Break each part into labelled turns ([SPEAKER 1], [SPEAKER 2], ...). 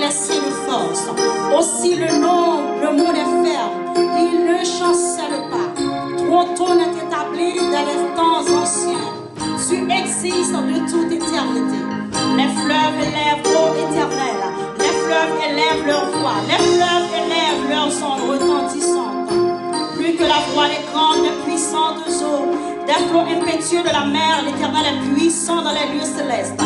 [SPEAKER 1] blessés de force. Aussi le monde est ferme, il ne chancelle pas. Ton trône est établi dans les temps anciens. Tu existes de toute éternité. Les fleuves élèvent, ô Éternel, les fleuves élèvent leur voix, les fleuves élèvent leurs ondes retentissantes. Plus que la voix des grandes et puissantes eaux, des flots impétueux de la mer, l'Éternel est puissant dans les lieux célestes.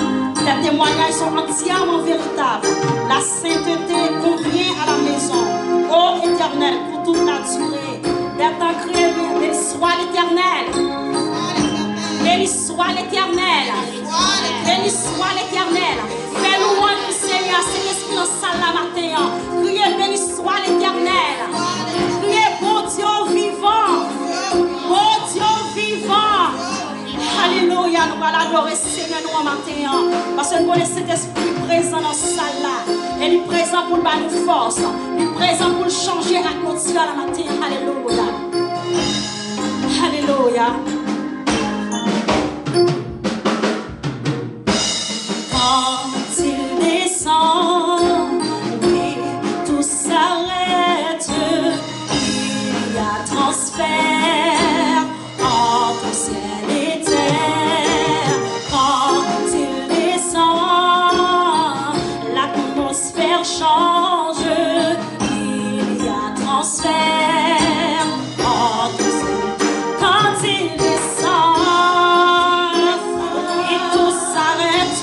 [SPEAKER 1] Tes témoignages sont entièrement véritables. La sainteté convient à la maison. Ô Éternel, pour toute la durée, des temps créés, béni soit l'Éternel. Béni soit l'Éternel. Béni soit l'Éternel. Fais louange du Seigneur. C'est l'esprit en salle la matin. Criez, béni soit l'Éternel. Criez, bon Dieu vivant. Bon Dieu vivant. Alléluia. Nous allons adorer Seigneur nous en matin. Parce que nous connaissons cet esprit présent dans cette salle là. Il est présent pour nous force. Il est présent pour changer l'atmosphère la matin. Alléluia. Alléluia. Quand il descend, oui, tout s'arrête. Il y a transfert entre ciel et terre. Quand il descend, l'atmosphère change. Il y a transfert entre ciel et terre. Quand il descend, et tout s'arrête.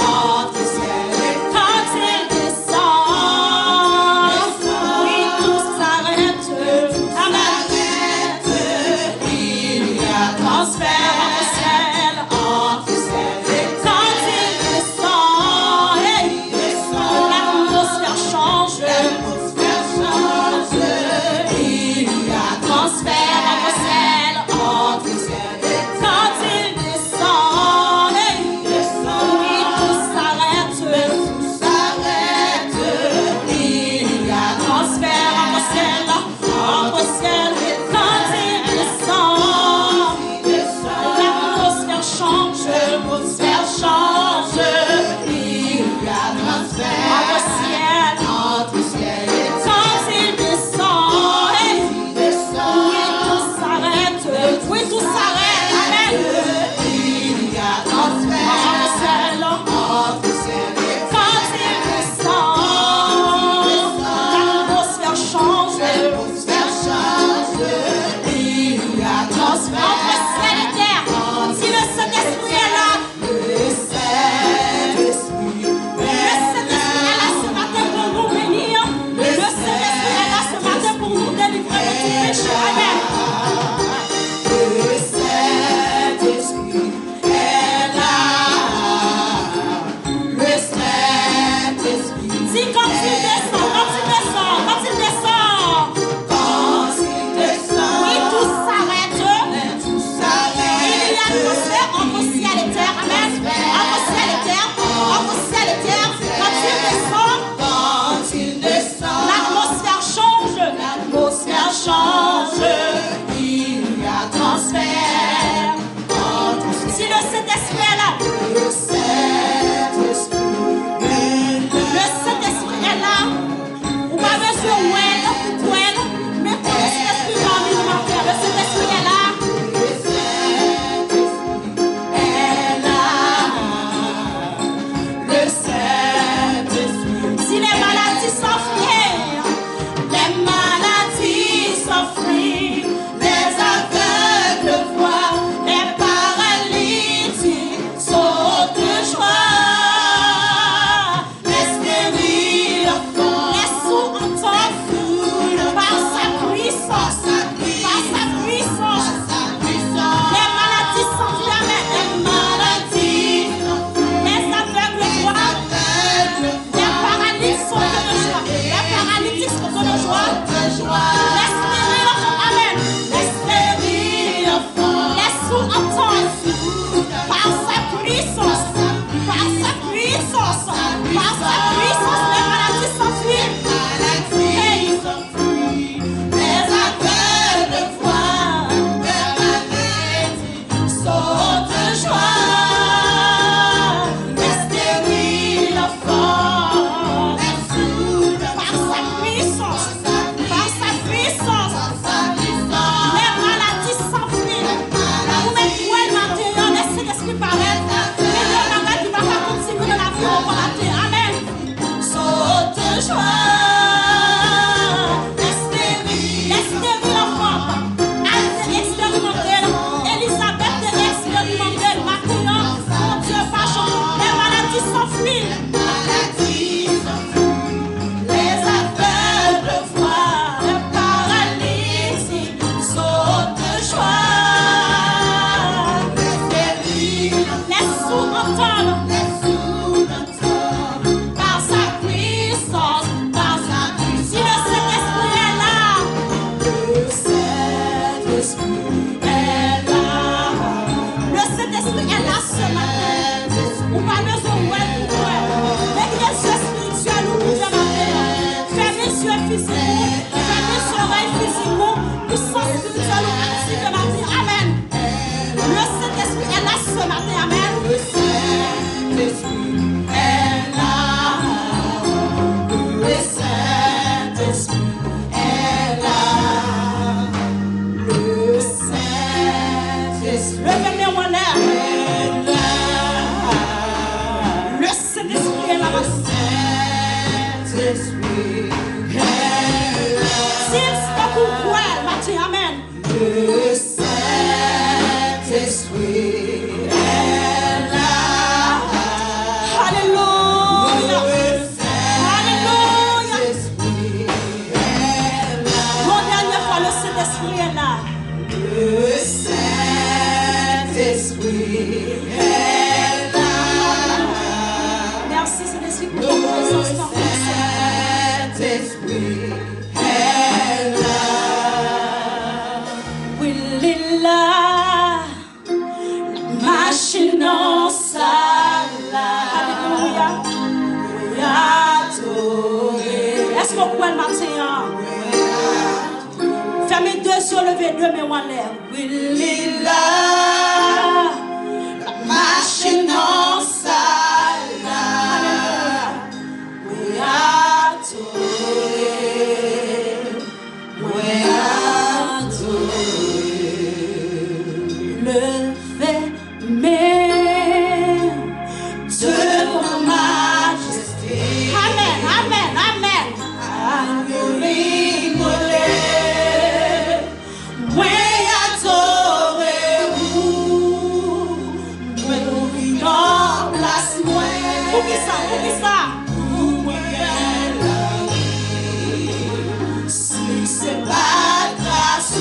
[SPEAKER 2] Oh
[SPEAKER 1] S'il se fait pour quoi, matin, amen.
[SPEAKER 2] Le Saint-Esprit est là.
[SPEAKER 1] Alléluia.
[SPEAKER 2] Le
[SPEAKER 1] Alléluia.
[SPEAKER 2] Saint-Esprit est là.
[SPEAKER 1] Mon dernière fois, le Saint-Esprit est là.
[SPEAKER 2] Le Saint-Esprit est là.
[SPEAKER 1] Merci, Saint-Esprit, pour ton présence dans
[SPEAKER 2] Le Saint-Esprit est là.
[SPEAKER 1] Oui, il est là. La machine en salle. Alléluia. Oui, adoré. Est-ce qu'on peut le matin? Fermez deux yeux, levez deux mains en l'air. Oui, il est là. La machine en salle. Alléluia. Oui, adoré. Oui, levez mes devant majesté. Amen, amen, amen. Moi adorez-vous, moi dans place moi. Pour qui ça, pour qui ça? Si c'est pas grâce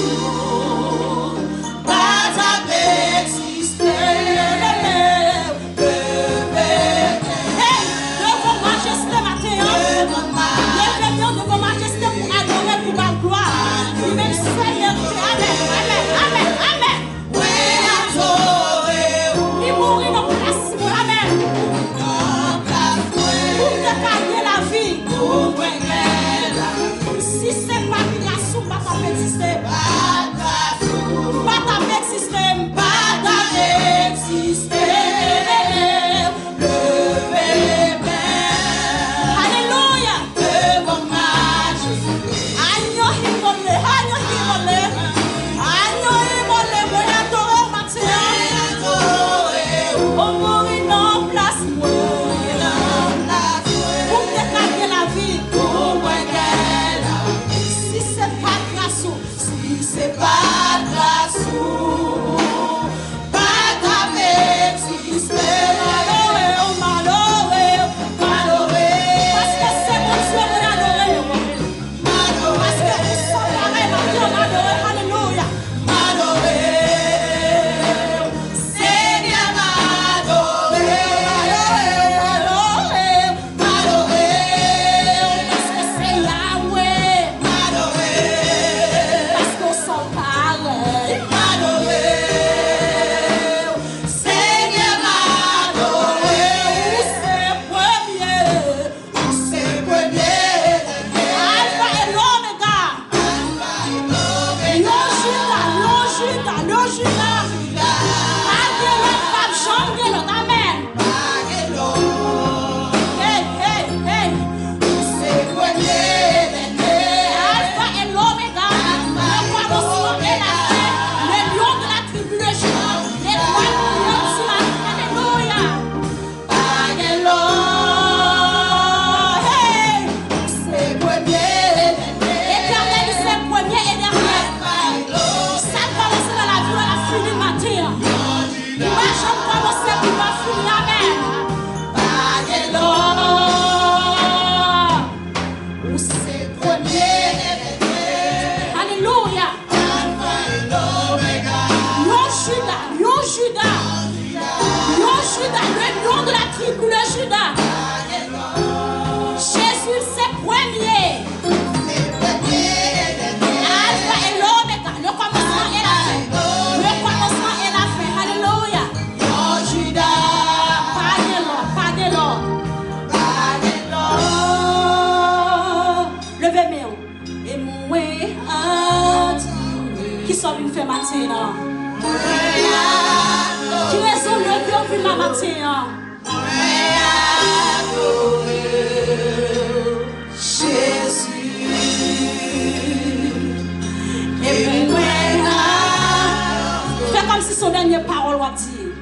[SPEAKER 1] pas d'exister. Hey, devant majesté matin, levez-nous devant majesté pour adorer pour ma gloire. Lui-même Seigneur, amen, amen, amen, amen. Oui, adorez-vous. Il mourit dans la place, amen. Pour te garder la vie. Si c'est pas grâce ou pas d'exister. Pas d'exister, pas d'exister. Alléluia. Devant majesté. Agneau immolé, agneau immolé. Agneau immolé, moi adore matin. On mourit dans place, pour te garder la vie. Si c'est pas grâce, si c'est pas grâce, pas d'exister. M'adorer. Parce que c'est mon Dieu, m'adorer. Parce que vous sommes pareil, m'adorer. Alléluia. Seigneur, m'adorer. Parce que c'est Yahweh. Parce qu'on s'en parle. Seigneur, m'adorer. Où c'est premier. Alpha et l'Oméga. Le Judas. Malgré l'autre, pas changer l'autre. Amen. Hey. Alpha et l'Oméga. Le commencement et la fin. Le lion de la tribu de Juda. L'étoile qui monte sur la terre. Alléluia. Hey. Éternel, c'est premier et dernier. Ça a commencé dans la vie, on a fini le matin. Moi, je commence pour ma fille. Amen. Où c'est premier. Alléluia. Judas, le nom de la tribu de Judas. Jésus, c'est premier. Alpha et l'Oméga, le commencement et la fin. Le commencement et la fin. Alléluia. Pas de l'or. Levez mes mains. Et moi, qui sont une femme matin. Qui raison le cœur vu la matin. Jésus. Et moi, fais comme si son dernière parole va dire.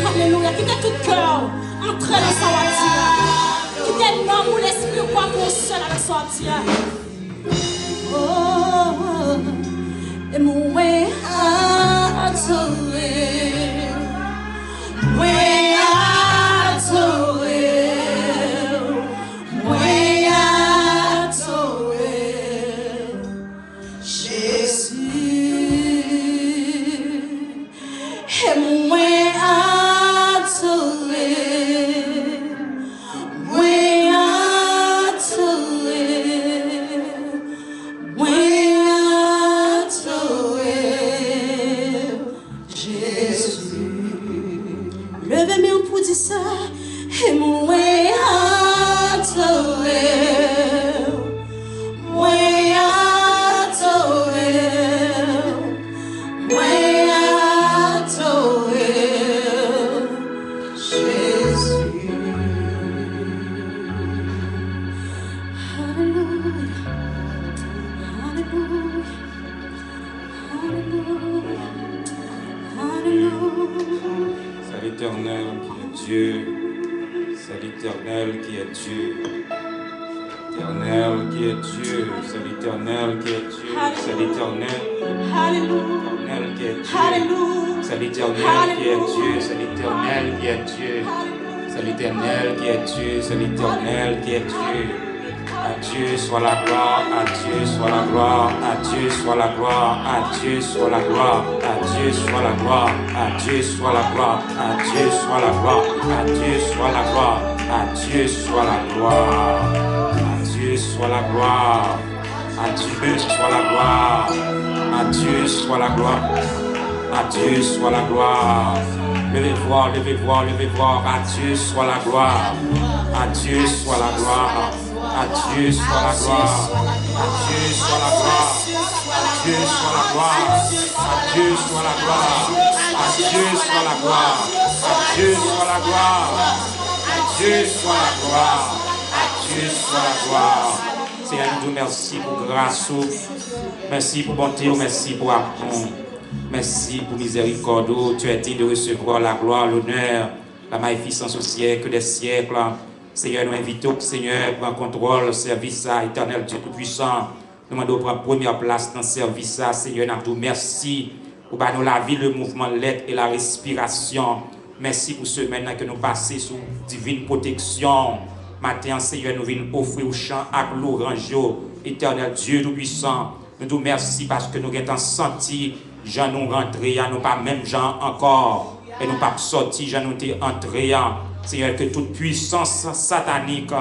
[SPEAKER 1] Alléluia. Quittez tout cœur. Entrez dans sa voiture. Qui t'es non pour l'esprit quoi pour seul avec sortir. Oh, et mon way out to live. Way out to live. Way out to live. Jésus. Et mon way out to live. Way out to live. Way out to live. Jésus. Levez-moi pour dire ça. Et mon way out to live. Way out to live. Way out to live. Jésus. Hallelujah. Hallelujah. Hallelujah. Hallelujah.
[SPEAKER 3] C'est l'Éternel qui est Dieu. C'est l'Éternel qui est Dieu. L'Éternel qui est Dieu. C'est l'Éternel qui est Dieu. C'est l'Éternel
[SPEAKER 1] Hallelujah.
[SPEAKER 3] qui est Dieu.
[SPEAKER 1] Hallelujah.
[SPEAKER 3] C'est l'Éternel qui est Dieu. C'est l'Éternel qui est Dieu. C'est l'Éternel qui est Dieu. C'est l'Éternel qui est Dieu. À Dieu soit la gloire, à Dieu soit la gloire, à Dieu soit la gloire, à Dieu soit la gloire, à Dieu soit la gloire, à Dieu soit la gloire, à Dieu soit la gloire, à Dieu soit la gloire, à Dieu soit la gloire, à Dieu soit la gloire, à Dieu soit la gloire, à Dieu soit la gloire, à Dieu soit la gloire. Levez voir, levez voir, levez voir, à Dieu soit la gloire, à Dieu soit la gloire. À Dieu soit la gloire, à Dieu soit la gloire, à Dieu soit la gloire, à Dieu soit la gloire, à Dieu soit la gloire, à Dieu soit la gloire, à Dieu soit la gloire, à Dieu soit la gloire. Seigneur, nous merci pour grâce, merci pour bonté, merci pour amour, merci pour miséricorde. Tu es digne de recevoir la gloire, l'honneur, la magnificence au siècle des siècles. Seigneur, nous invitons, Seigneur, prends contrôle, le service à éternel Dieu Tout-Puissant. Nous demandons prendre première place dans le service à Seigneur. Nous merci pour nous la vie, le mouvement, l'aide et la respiration. Merci pour ce maintenant que nous passons sous divine protection. Matin, Seigneur, nous venons offrir au chant à l'orange, éternel Dieu Tout-Puissant. Nous nous merci parce que nous avons senti, gens nous rentrer, nous pas même gens encore. Et nous pas sortis, gens nous entrés. Seigneur, que toute puissance satanique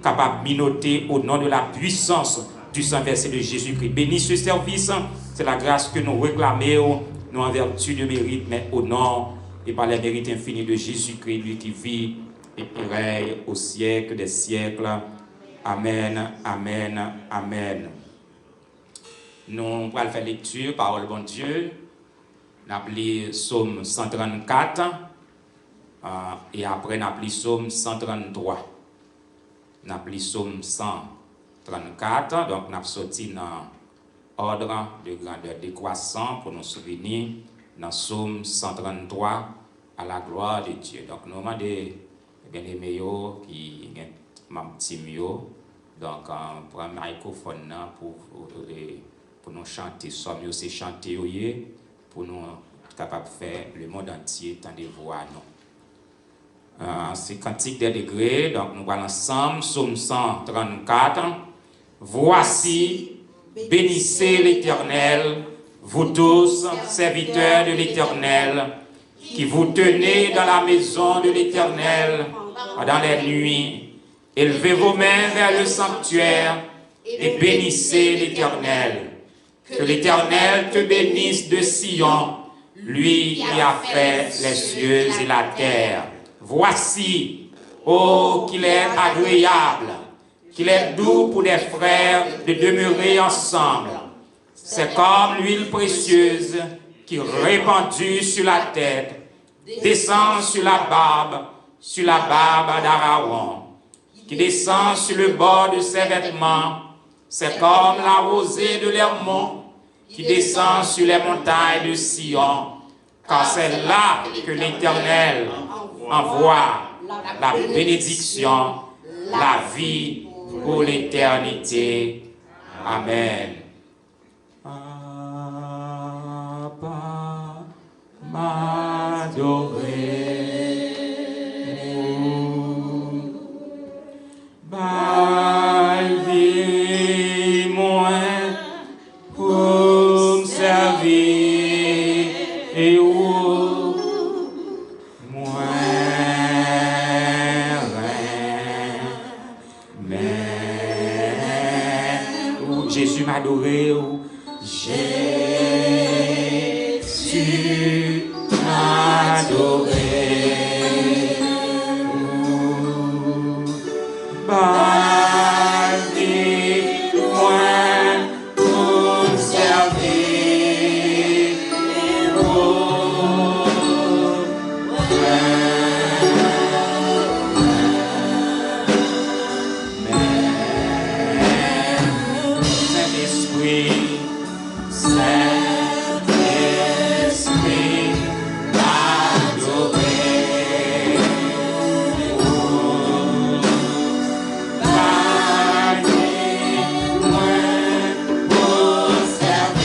[SPEAKER 3] capable de minoter au nom de la puissance du sang versé de Jésus-Christ. Bénis ce service, c'est la grâce que nous réclamons, nous en vertu de mérite, mais au nom et par les mérites infinis de Jésus-Christ, lui qui vit et qui règne au siècle des siècles. Amen, amen, amen. Nous allons faire lecture, parole bon Dieu. Nous appelons Psaume 134. Et après, nous appelons Psaume 133. Nous appelons Psaume 134. Donc, nous avons sorti dans l'ordre de grandeur décroissant pour nous souvenir dans Psaume 133 à la gloire de Dieu. Donc, nous demandons bien aimés qui sont petits mieux. Donc, pour un microphone pour nous chanter. Somme, c'est chanter pour nous capables de faire le monde entier tant de voix nous. C'est Cantique des degrés, donc nous allons ensemble, Psaume 134. Voici, bénissez l'Éternel, vous tous, serviteurs de l'Éternel, qui vous tenez dans la maison de l'Éternel pendant les nuits. Élevez vos mains vers le sanctuaire et bénissez l'Éternel. Que l'Éternel te bénisse de Sion, lui qui a fait les cieux et la terre. Voici, oh, qu'il est agréable, qu'il est doux pour des frères de demeurer ensemble. C'est comme l'huile précieuse qui, répandue sur la tête, descend sur la barbe d'Aaron, qui descend sur le bord de ses vêtements. C'est comme la rosée de l'Hermon qui descend sur les montagnes de Sion, car c'est là que l'Éternel envoie la bénédiction, la vie pour l'éternité. Amen. Abba, m'adorer. Balvi moins pour me servir et Jésus m'adorer, Jésus m'adorer. Bâtis-moi pour servir. Saint-Esprit, m'adorer. Bâtis-moi pour servir.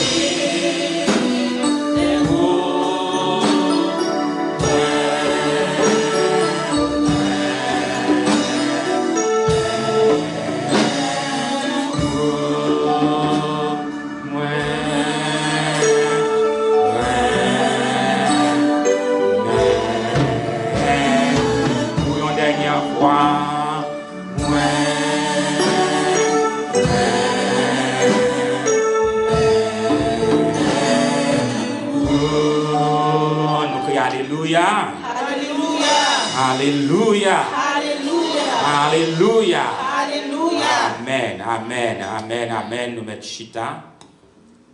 [SPEAKER 3] Pour une dernière fois, nous crions Alléluia. Alléluia. Alléluia. Amen, amen, amen, amen. Nous mettons chita.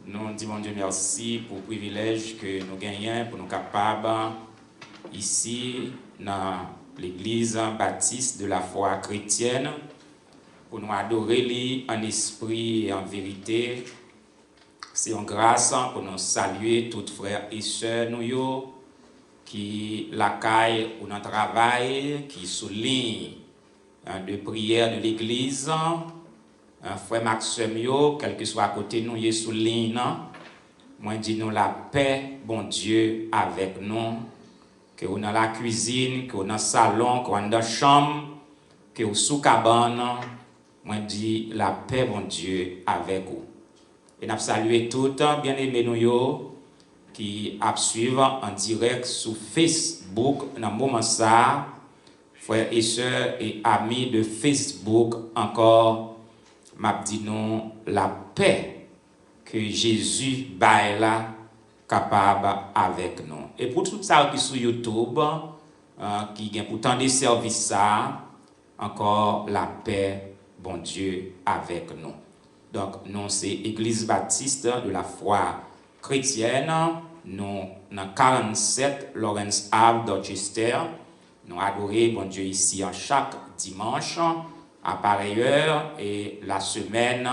[SPEAKER 3] Nous disons Dieu merci pour le privilège que nous gagnons, pour nous capables ici dans l'église baptiste de la foi chrétienne, pour nous adorer lui en esprit et en vérité. C'est une grâce pour nous saluer toutes frères et sœurs nous qui l'accueillent pour notre travail, qui soulignent de prière de l'église. Frère Maxime, quel que soit à côté de nous, il souligne. Moi, dis nous la paix, bon Dieu, avec nous. Que vous dans la cuisine, que vous dans le salon, que vous dans la chambre, que vous sous cabane. Moi, dis la paix, bon Dieu, avec vous. Et nous saluons tous, bien aimés nous, qui suivent en direct sur Facebook dans le moment ça. Frères et sœurs et amis de Facebook, encore. M'a dit nous la paix que Jésus baille là capable avec nous. Et pour tout ça qui sur YouTube, qui gagne pourtant des services ça, encore la paix, bon Dieu, avec nous. Donc nous c'est Église Baptiste de la foi chrétienne, nous dans 47 Lawrence Ave Dorchester, nous adorons bon Dieu ici en chaque dimanche. À pareille heure et la semaine,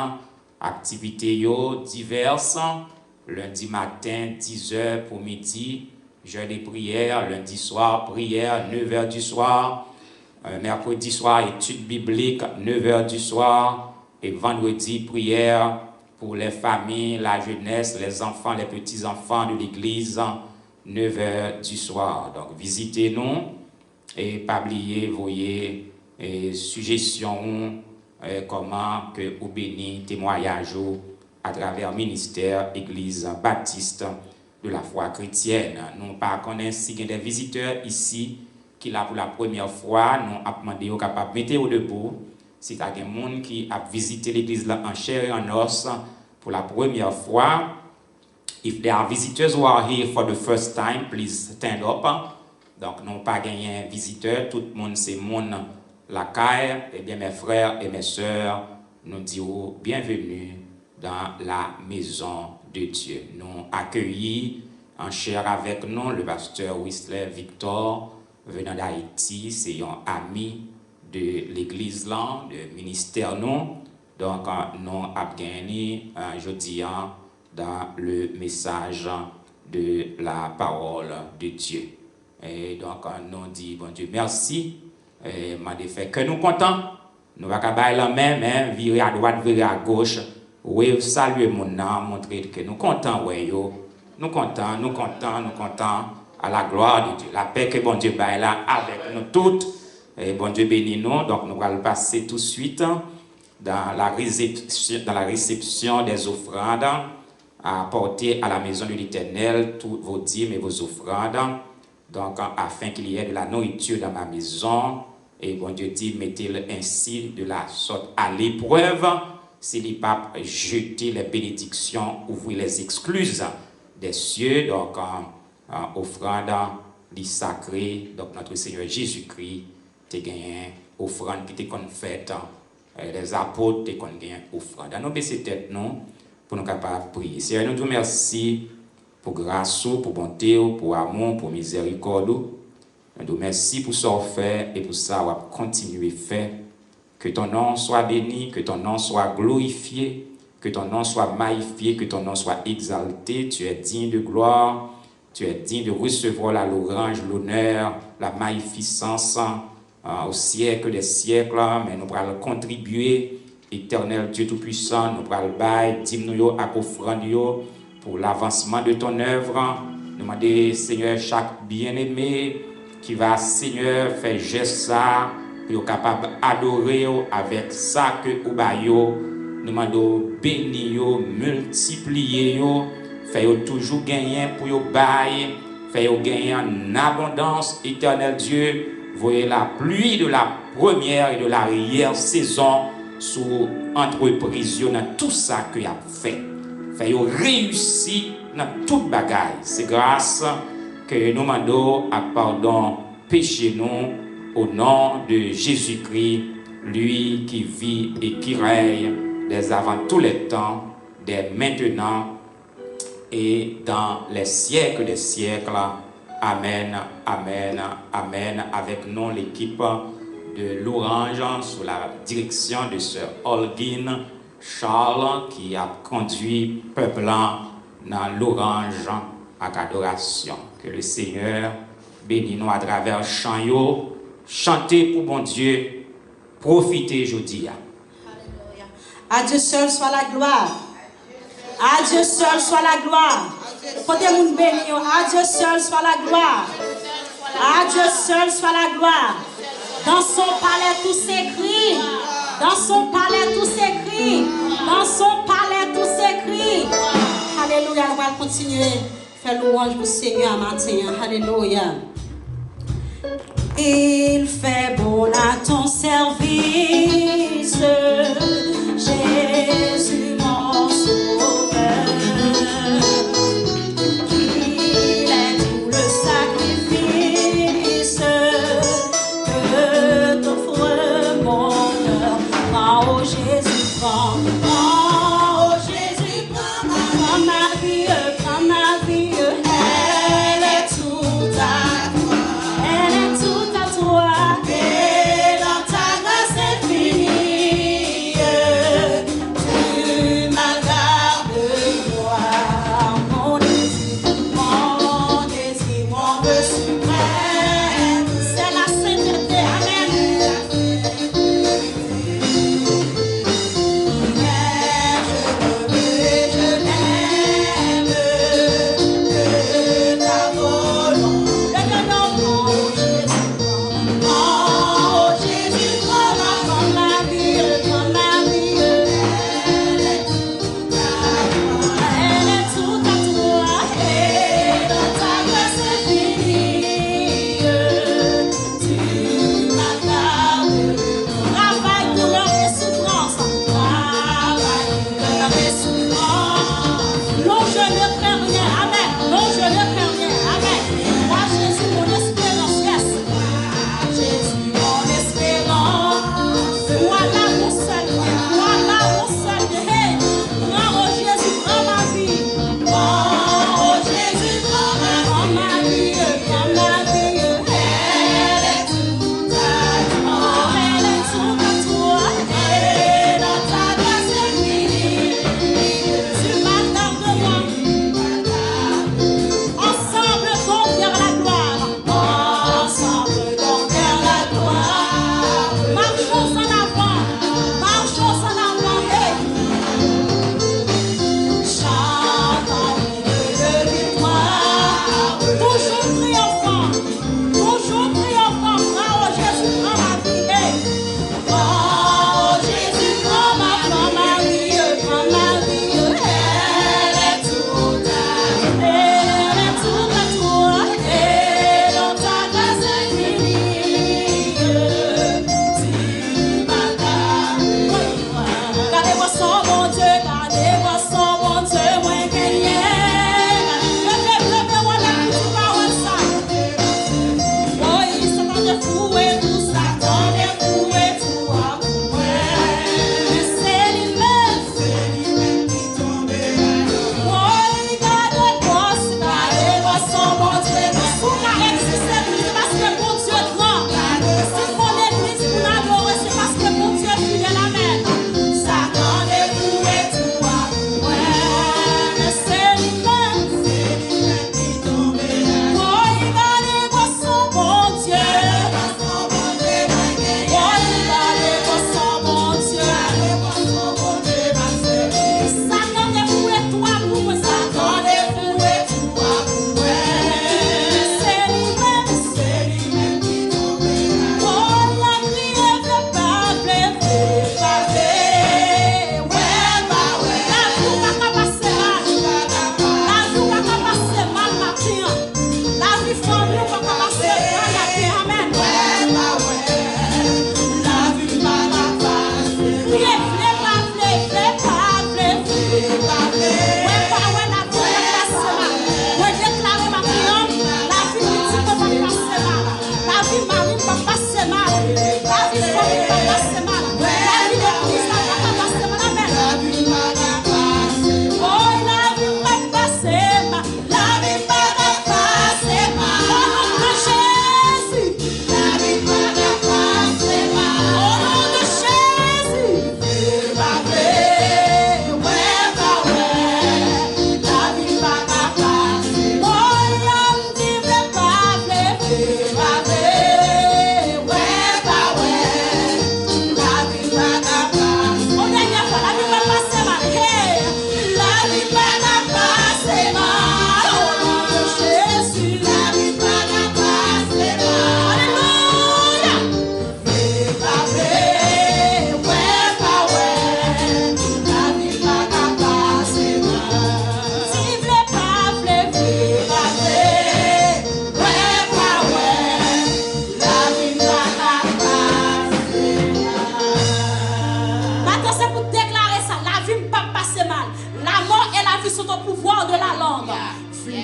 [SPEAKER 3] activités diverses, lundi matin 10h pour midi, jeudi prière, lundi soir prière 9h du soir, mercredi soir études bibliques 9h du soir et vendredi prière pour les familles, la jeunesse, les enfants, les petits-enfants de l'église 9h du soir. Donc visitez-nous et pas oublier, voyez et suggestions comment que vous bénissez témoignage à travers le ministère Église Baptiste de la foi chrétienne. Nous pas connaissons si des visiteurs ici qui là pour la première fois, nous avons demandé aux capables de mettre au debout. Si il y a des gens qui ont visité l'église en chair et en os pour la première fois, if there are visitors who are here for the first time, please stand up. Donc nous pas gagné un visiteur, tout le monde c'est monde la caille, et bien mes frères et mes sœurs, nous disons bienvenue dans la maison de Dieu. Nous accueillons en chair avec nous le pasteur Whistler Victor, venant d'Haïti, c'est un ami de l'église là, de ministère nous. Donc nous avons gagné jeudi dans le message de la parole de Dieu. Et donc nous disons bon Dieu merci. M'a fait que nous contents Nous va pas la main, mais virer à droite, virer à gauche. Oui, saluer mon âme, montrer que nous comptons, ouais, yo. Nous comptons, nous comptons, nous comptons à la gloire de Dieu. La paix que bon Dieu baille là avec nous toutes. Et bon Dieu bénit nous. Donc nous allons passer tout de suite dans la réception des offrandes à apporter à la maison de l'Éternel tous vos dîmes et vos offrandes. Donc afin qu'il y ait de la nourriture dans ma maison. Et bon Dieu dit, mettez-le ainsi de la sorte à l'épreuve. Si les papes jeter les bénédictions, ouvrir les excuses des cieux, donc offrande du sacré, donc notre Seigneur Jésus-Christ, tu gagné offrande qui t'est faite, les apôtres t'es gagné offrande. Nous baisser tête nous pour nous capables de prier. Seigneur, nous te remercions pour grâce, pour bonté, pour amour, pour miséricorde. Nous te remercions pour ce qu'on fait et pour ça on va continuer à faire. Que ton nom soit béni, que ton nom soit glorifié, que ton nom soit magnifié, que ton nom soit exalté. Tu es digne de gloire, tu es digne de recevoir la louange, l'honneur, la magnificence au siècle des siècles. Mais nous allons contribuer, éternel Dieu Tout-Puissant, nous allons bailler, dis-nous à offrande pour l'avancement de ton œuvre. Nous demandons, Seigneur, chaque bien-aimé qui va, Seigneur, faire geste ça. Pour capable d'adorer avec ça que vous avez, nous demandons bénir, multiplier, faire toujours gagner pour vous bailler, faire gagner en abondance, éternel Dieu. Voyez la pluie de la première et de l'arrière saison sur entreprise, dans tout ça que vous avez fait. Faire réussir dans toute bagaille. C'est grâce que nous demandons à pardon péché nous. Au nom de Jésus-Christ, lui qui vit et qui règne dès avant tous les temps, dès maintenant et dans les siècles des siècles. Amen, amen, amen. Avec nous, l'équipe de l'Orange, sous la direction de Sœur Holguin Charles, qui a conduit le peuple dans l'Orange à adoration. Que le Seigneur bénisse nous à travers chant. Chantez pour bon Dieu, profitez aujourd'hui.
[SPEAKER 1] À Dieu seul soit la gloire. À Dieu seul soit la gloire. Côté moun béni, à Dieu seul soit la gloire. À Dieu seul soit la gloire. Dans son palais tout s'écrit. Dans son palais tout s'écrit. Dans son palais tout s'écrit. Alléluia, nous allons continuer à faire louange pour le Seigneur matin. Alléluia. Il fait bon à ton service, Jésus mon sauveur. Il est tout le sacrifice que t'offre mon cœur. Prends, oh Jésus, prends, oh Jésus, prends ma vie, prends ma vie, elle est toute à toi. Et dans ta grâce infinie.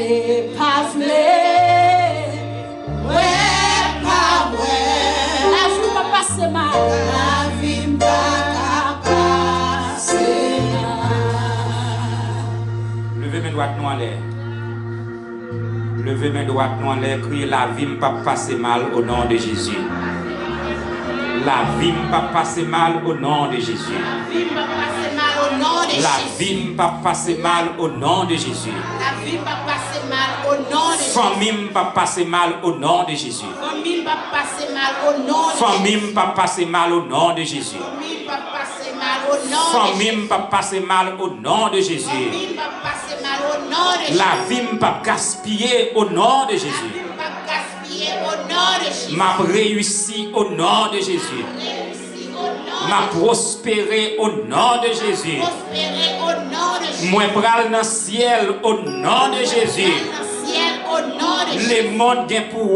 [SPEAKER 1] vle, pas vle.
[SPEAKER 2] Ouais, pas ouais.
[SPEAKER 1] La vie va passer mal.
[SPEAKER 2] La vie va passer mal.
[SPEAKER 3] Levez mes doigts nous en l'air. Levez mes doigts nous en l'air. Criez la vie ne va pas passer mal au nom de Jésus. La vie ne va pas passer mal au nom de Jésus.
[SPEAKER 2] La vie va passer mal au nom de Jésus.
[SPEAKER 3] La vie ne va pas passer mal au nom de Jésus.
[SPEAKER 2] La vie va passer mal au nom de Jésus.
[SPEAKER 3] Famille ne va pas passer mal au nom de Jésus.
[SPEAKER 2] Famille va passer mal au nom de Jésus.
[SPEAKER 3] Famille va passer mal au nom de Jésus.
[SPEAKER 2] Famille va passer mal au nom de Jésus.
[SPEAKER 3] Famille va passer mal au nom de Jésus.
[SPEAKER 2] La vie va gaspiller au nom de Jésus.
[SPEAKER 3] Va gaspiller au nom de Jésus.
[SPEAKER 2] M'a réussi au nom de Jésus.
[SPEAKER 3] Réussi au nom
[SPEAKER 2] M'a prospéré au nom de Jésus.
[SPEAKER 3] prospérer au nom de Jésus.
[SPEAKER 2] Moi pral dans le ciel au nom de Jésus.
[SPEAKER 3] Dans le ciel au nom de Jésus.
[SPEAKER 2] Les mondes gain pour au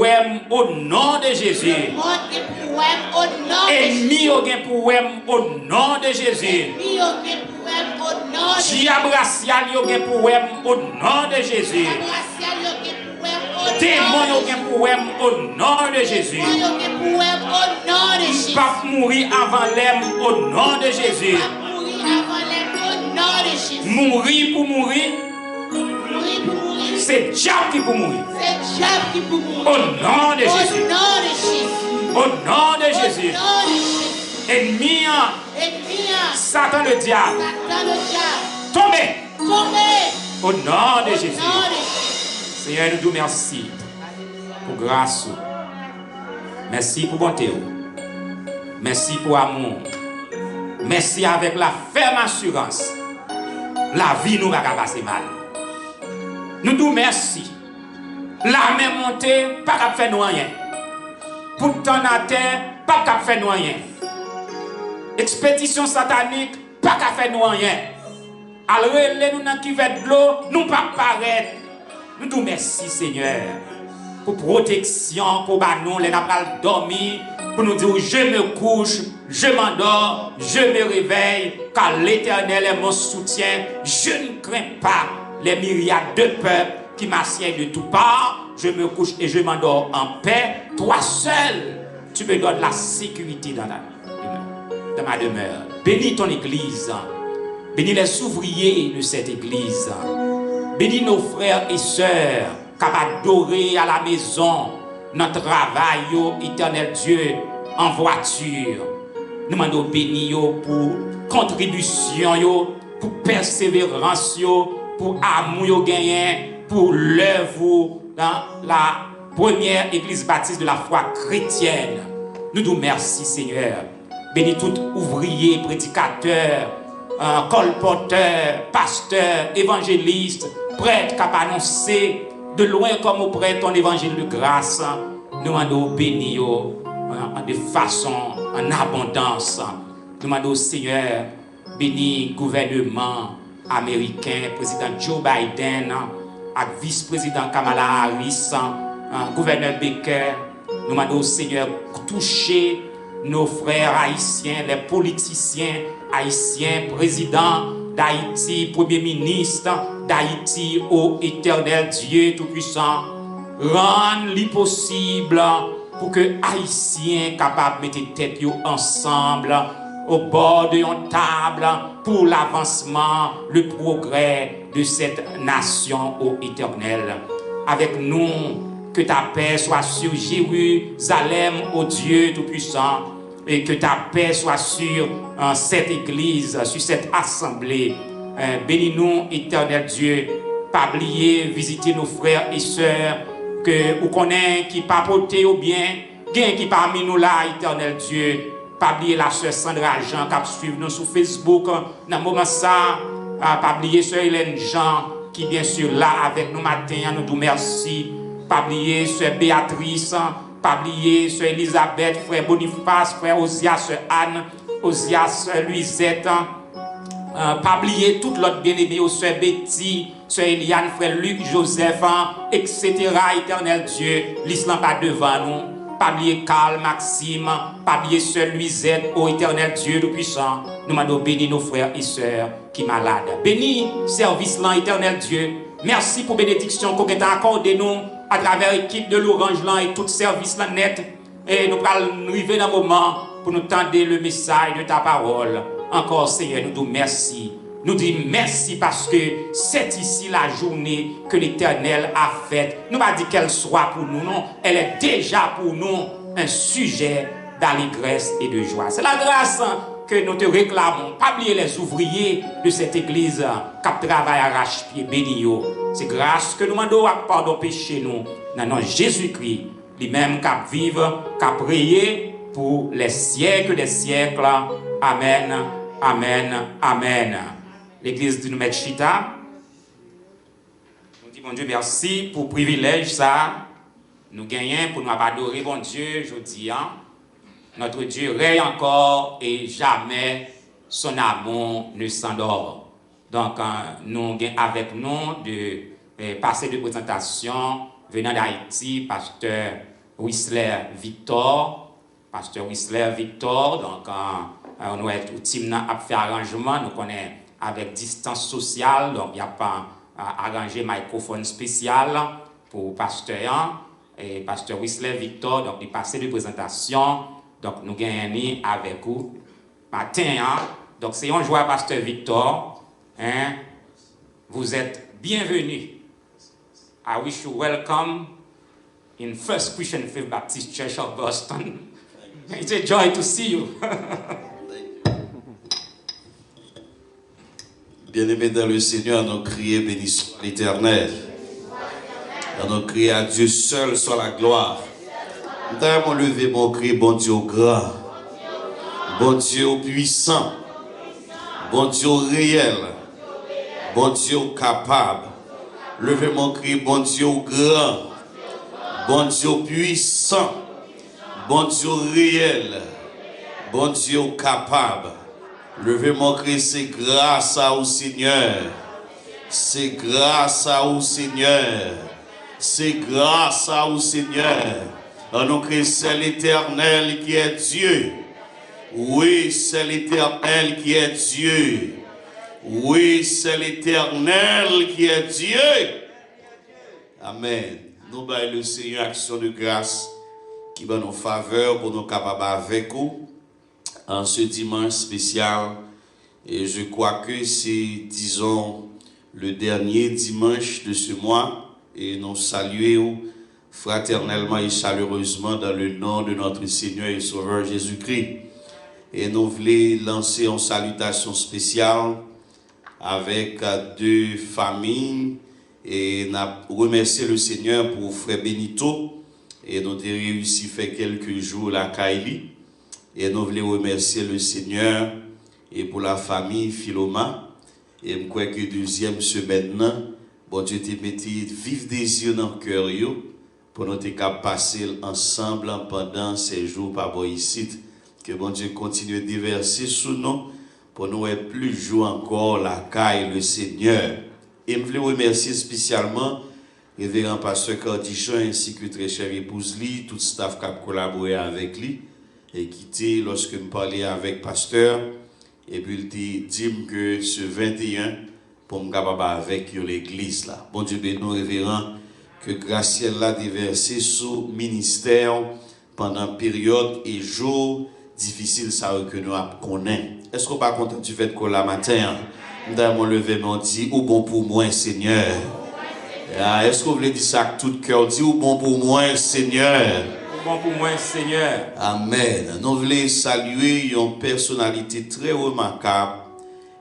[SPEAKER 2] nom de Jésus.
[SPEAKER 3] Monde est pour au nom de Jésus.
[SPEAKER 2] Ennemi au gain pour au nom de Jésus.
[SPEAKER 3] Lui au nom de Jésus.
[SPEAKER 2] Diable racial au gain pour au nom de Jésus.
[SPEAKER 3] Racial au nom
[SPEAKER 2] Démon au gain pour au nom de Jésus.
[SPEAKER 3] au nom de Jésus.
[SPEAKER 2] Pas mourir avant l'aime au nom de Jésus.
[SPEAKER 3] Mourir avant les au nom de Jésus.
[SPEAKER 2] Mourir pour mourir,
[SPEAKER 3] Mourir pour mourir.
[SPEAKER 2] c'est diable qui pour mourir.
[SPEAKER 3] C'est Diable qui pour mourir.
[SPEAKER 2] Au nom de Jésus.
[SPEAKER 3] Au nom de Jésus.
[SPEAKER 2] Au nom de Jésus.
[SPEAKER 3] Au nom de Jésus.
[SPEAKER 2] Ennemi,
[SPEAKER 3] Ennemi,
[SPEAKER 2] Satan le diable,
[SPEAKER 3] Satan le diable.
[SPEAKER 2] tombez
[SPEAKER 3] Tombez.
[SPEAKER 2] au nom de
[SPEAKER 3] Au
[SPEAKER 2] Jésus.
[SPEAKER 3] nom de Jésus.
[SPEAKER 2] Seigneur, nous te merci pour grâce. Merci pour bonté. Merci pour amour. Merci avec la ferme assurance. La vie nous va pas passer mal. Nous te merci. La main montée, pas qu'à faire nous rien. Pourtant à terre, pas qu'à faire nous rien. Expédition satanique, pas qu'à faire nous rien. Alors, nous dans qui va de l'eau, nous pas paraître. Nous te merci, Seigneur, pour protection, pour nous, les n'a dormir, pour nous dire je me couche, je m'endors, je me réveille, car l'Éternel est mon soutien. Je ne crains pas les myriades de peuples qui m'assiègent de toutes parts. Je me couche et je m'endors en paix. Toi seul, tu me donnes la sécurité dans ma demeure. Bénis ton église. Bénis les ouvriers de cette église. Bénis nos frères et sœurs capables d'adorer à la maison, notre travail, éternel Dieu, en voiture. Nous demandons bénis pour contribution, pour persévérance, pour amour gagné, pour l'œuvre dans la première église baptiste de la foi chrétienne. Nous nous remercions, Seigneur. Bénis tout ouvrier, prédicateur, colporteur, pasteur, évangéliste, prêtre qui a annoncé de loin comme auprès ton évangile de grâce. Nous demandons bénis de façon en abondance. Nous demandons Seigneur, bénis gouvernement américain, président Joe Biden, avec vice-président Kamala Harris, gouverneur Baker. Nous demandons Seigneur toucher nos frères haïtiens, les politiciens haïtiens, président d'Haïti, premier ministre d'Haïti, ô éternel Dieu Tout-Puissant, rendre l'impossible pour que Haïtiens capables de mettre tête ensemble au bord de une table pour l'avancement, le progrès de cette nation, ô éternel. Avec nous, que ta paix soit sur Jérusalem, ô Dieu Tout-Puissant, et que ta paix soit sur cette église, sur cette assemblée. Bénis-nous, éternel Dieu, pas oublier, visiter nos frères et sœurs, que vous connaissez qui papotent ou bien, qui parmi nous là, éternel Dieu, pas oublier la sœur Sandra Jean qui suit nous sur Facebook, dans le moment ça, pas oublier sœur Hélène Jean, qui bien sûr là avec nous matin, nous vous merci. Pas oublier sœur Béatrice, pas oublier sœur Elisabeth, frère Boniface, frère Osias, sœur Anne, Osias, sœur Louisette, pas oublier toute l'autre bien-aimée, sœur Betty, sœur Eliane, frère Luc, Joseph, etc. Éternel Dieu, l'islam pas devant nous. Pas oublier Carl, Maxime, pas oublier sœur Louisette, ô éternel Dieu Tout-Puissant. Nous demandons bénis nos frères et sœurs qui sont malades. Bénis service là, éternel Dieu. Merci pour bénédiction qu'on a accordé nous à travers l'équipe de l'Orange là et tout service là net. Et nous allons arriver dans le moment pour nous tendre le message de ta parole. Encore Seigneur, nous disons merci. Nous disons merci parce que c'est ici la journée que l'Éternel a faite. Nous ne pas dire qu'elle soit pour nous, non. Elle est déjà pour nous un sujet d'allégresse et de joie. C'est la grâce que nous te réclamons. Pas oublier les ouvriers de cette église qui travaillent à arrache-pied, béni. C'est grâce que nous demandons à pardon péché nous. Dans nom Jésus-Christ, lui-même qui vivre, qui prier pour les siècles des siècles. Amen, amen, amen. L'église de nous mettre chita. Nous disons, bon Dieu, merci pour le privilège ça. Nous gagnons pour nous adorer, bon Dieu, je dis, hein. Notre Dieu règne encore et jamais son amour ne s'endort. Donc, nous avons avec nous de passer de présentation venant d'Haïti, pasteur Whistler Victor. Pasteur Whistler Victor, donc, on est au team à faire arrangement, nous connaissons avec distance sociale, donc il n'y a pas arrangé microphone spécial pour pasteur et pasteur Whistler Victor, donc il passé de présentation. Donc, nous gagnons avec vous matin. Hein? Donc, c'est un joie, pasteur Victor. Hein? Vous êtes bienvenus. I wish you welcome in First Christian Faith Baptist Church of Boston. It's a joy to see you.
[SPEAKER 4] Bien-aimés dans le Seigneur, nous crions béni soit l'Éternel. Nous crions à Dieu seul soit la gloire. Nous avons levé mon cri, bon Dieu grand, bon Dieu puissant, bon Dieu réel, bon Dieu capable. Levez mon cri, bon Dieu grand, bon Dieu puissant, bon Dieu réel, bon Dieu capable. Levez mon cri, c'est grâce à vous, Seigneur. C'est grâce à vous, Seigneur. C'est grâce à vous, Seigneur. Nous crions, c'est l'Éternel qui est Dieu. Oui, c'est l'Éternel qui est Dieu. Oui, c'est l'Éternel qui est Dieu. Amen. Nous baillons le Seigneur action de grâce qui va nous faveur pour nous capables avec vous en ce dimanche spécial. Et je crois que c'est, disons, le dernier dimanche de ce mois. Et nous saluons fraternellement et chaleureusement dans le nom de notre Seigneur et Sauveur Jésus-Christ. Et nous voulons lancer une salutation spéciale avec deux familles et nous remercier le Seigneur pour frère Benito et nous avons réussi à faire quelques jours la Kaili et nous voulons remercier le Seigneur et pour la famille Philoma et je crois que deuxième semaine bon Dieu te mette vif des yeux dans le cœur pour nous passer ensemble pendant ces jours par ici. Que bon Dieu continue de déverser sous nous pour nous être plus jour encore la caille le Seigneur. Et je voulais remercier spécialement révérend pasteur Cardichon ainsi que très chère épouse Li, tout le staff qui a collaboré avec lui et qui était lorsque je parlais avec pasteur et puis il dit que ce 21 pour me capable avec l'église là. Bon Dieu béni révérend que grâce là déversé sous ministère pendant période et jour difficile ça que nous connaissons. Est-ce qu'on pas content du fait que la matin nous avons levé mon dit ou bon pour moi Seigneur. Est-ce que vous voulez dire ça avec tout cœur dit ou bon pour moi Seigneur.
[SPEAKER 2] Bon pour moi Seigneur.
[SPEAKER 4] Amen. Nous voulons saluer une personnalité très remarquable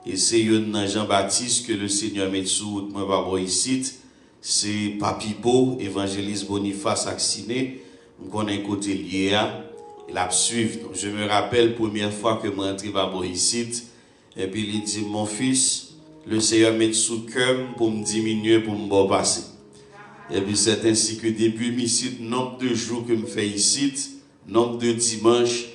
[SPEAKER 4] et c'est Jean-Baptiste que le Seigneur met sous moi ici. C'est Papipo, évangéliste Boniface Acciné. Je connais côté lié. Il a suivi. Je me rappelle première fois que je suis entré par ici. Et puis il dit, mon fils, le Seigneur met sous cœur pour me diminuer, pour me passer. Et puis c'est ainsi que depuis ici, nombre de jours que je fais ici, nombre de dimanches,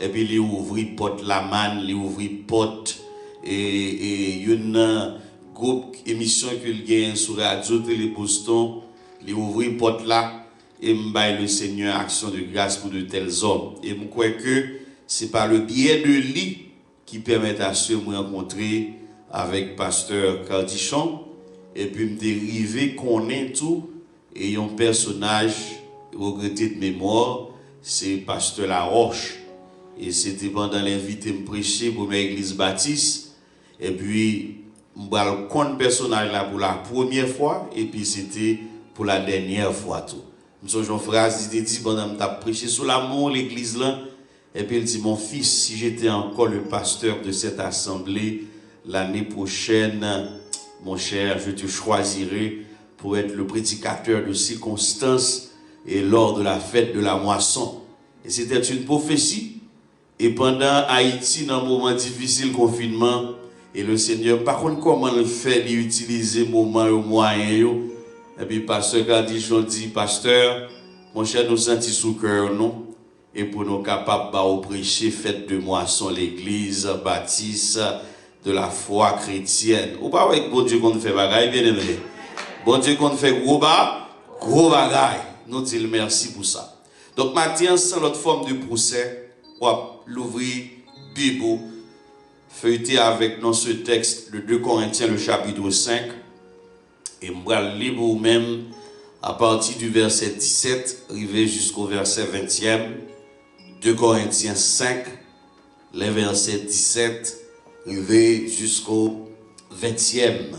[SPEAKER 4] et puis il ouvre porte la manne, il ouvre porte et une groupe émission qu'il gagne sur Radio Télé Boston, il ouvre porte là. Et m'baille le Seigneur action de grâce pour de tels hommes. Et je crois que c'est par le biais de lui qui permet à ceux de me rencontrer avec pasteur Cardichon et puis me dérivé qu'on est tout et un personnage regretté de mémoire, c'est Pasteur Laroche. Et c'était pendant l'invité me prêcher pour l'église baptiste. Et puis, je vais le personnage là pour la première fois, et puis c'était pour la dernière fois tout. M. Jean-Phrase dit pendant que je prêché sur l'amour, l'église là, et puis il dit, mon fils, si j'étais encore le pasteur de cette assemblée, l'année prochaine, mon cher, je te choisirai pour être le prédicateur de circonstances et lors de la fête de la moisson. Et c'était une prophétie. Et pendant Haïti, dans un moment difficile, confinement, et le Seigneur, par contre, comment le fait d'utiliser moment au moyen, et puis pasteur Gardichon dit, pasteur, mon cher, nous sentons sous cœur, non? Et pour nous capables de prêcher fête de moisson, l'église baptiste de la foi chrétienne. Ou pas avec bon Dieu qu'on fait bagaille, bien aimé. Bon Dieu qu'on fait gros bagaille. Nous disons merci pour ça. Donc maintenant, sans l'autre forme de procès, on va l'ouvrir, Bible, feuilleter avec nous ce texte, le 2 Corinthiens, le chapitre 5. Et on va lire vous-même à partir du verset 17, arrivé jusqu'au verset 20e. 2 Corinthiens 5, les versets 17, arrivé jusqu'au 20e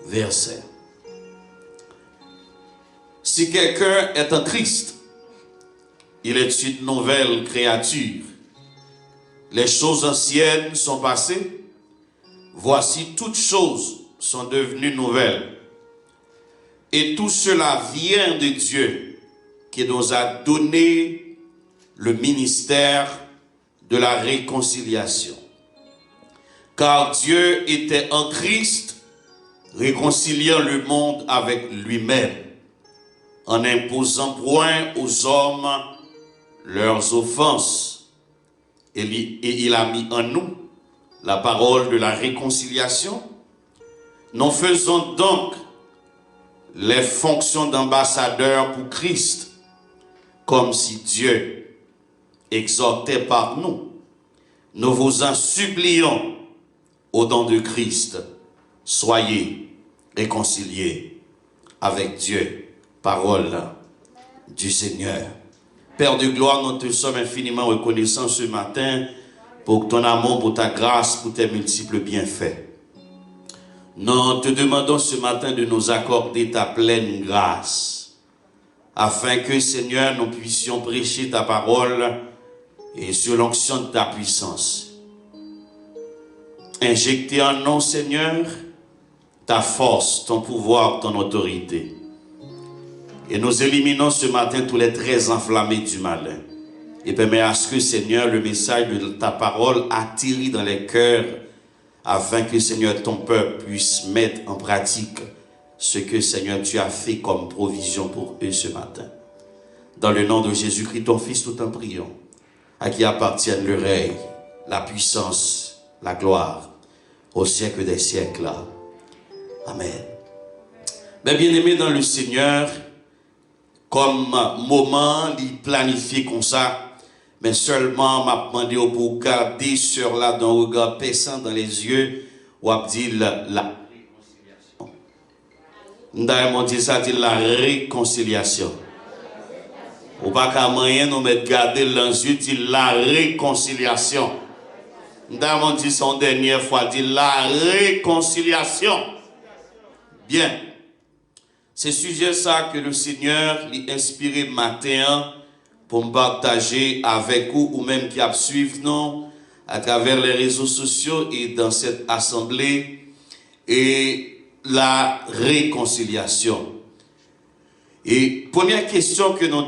[SPEAKER 4] verset. Si quelqu'un est en Christ, il est une nouvelle créature. Les choses anciennes sont passées. Voici, toutes choses sont devenues nouvelles. Et tout cela vient de Dieu qui nous a donné le ministère de la réconciliation. Car Dieu était en Christ, réconciliant le monde avec lui-même, en n'imposant point aux hommes leurs offenses. Et il a mis en nous la parole de la réconciliation. Nous faisons donc les fonctions d'ambassadeurs pour Christ, comme si Dieu exhortait par nous. Nous vous en supplions au nom de Christ, soyez réconciliés avec Dieu. Parole du Seigneur. Père de gloire, nous te sommes infiniment reconnaissants ce matin pour ton amour, pour ta grâce, pour tes multiples bienfaits. Nous te demandons ce matin de nous accorder ta pleine grâce, afin que, Seigneur, nous puissions prêcher ta parole et sur l'onction de ta puissance. Injecter en nous, Seigneur, ta force, ton pouvoir, ton autorité. Et nous éliminons ce matin tous les traits enflammés du malin. Et permets à ce que, Seigneur, le message de ta parole attire dans les cœurs, afin que, Seigneur, ton peuple puisse mettre en pratique ce que, Seigneur, tu as fait comme provision pour eux ce matin. Dans le nom de Jésus-Christ, ton Fils, tout en priant, à qui appartiennent le règne, la puissance, la gloire, au siècle des siècles. Amen. Mais bien aimé dans le Seigneur, comme moment, il planifie comme ça, mais seulement m'a demandé pour garder sur là d'un regard perçant dans les yeux, ou a dit la réconciliation. D'ailleurs, on dit ça, dit la réconciliation. Ou pas qu'à moyen nous mettre garder dans les yeux, dit la réconciliation. D'ailleurs, on dit son dernière fois, dit la réconciliation. Bien. C'est sujet ça que le Seigneur l'a inspiré matin pour me partager avec vous ou même qui a suivi nous à travers les réseaux sociaux et dans cette assemblée et la réconciliation. Et première question que nous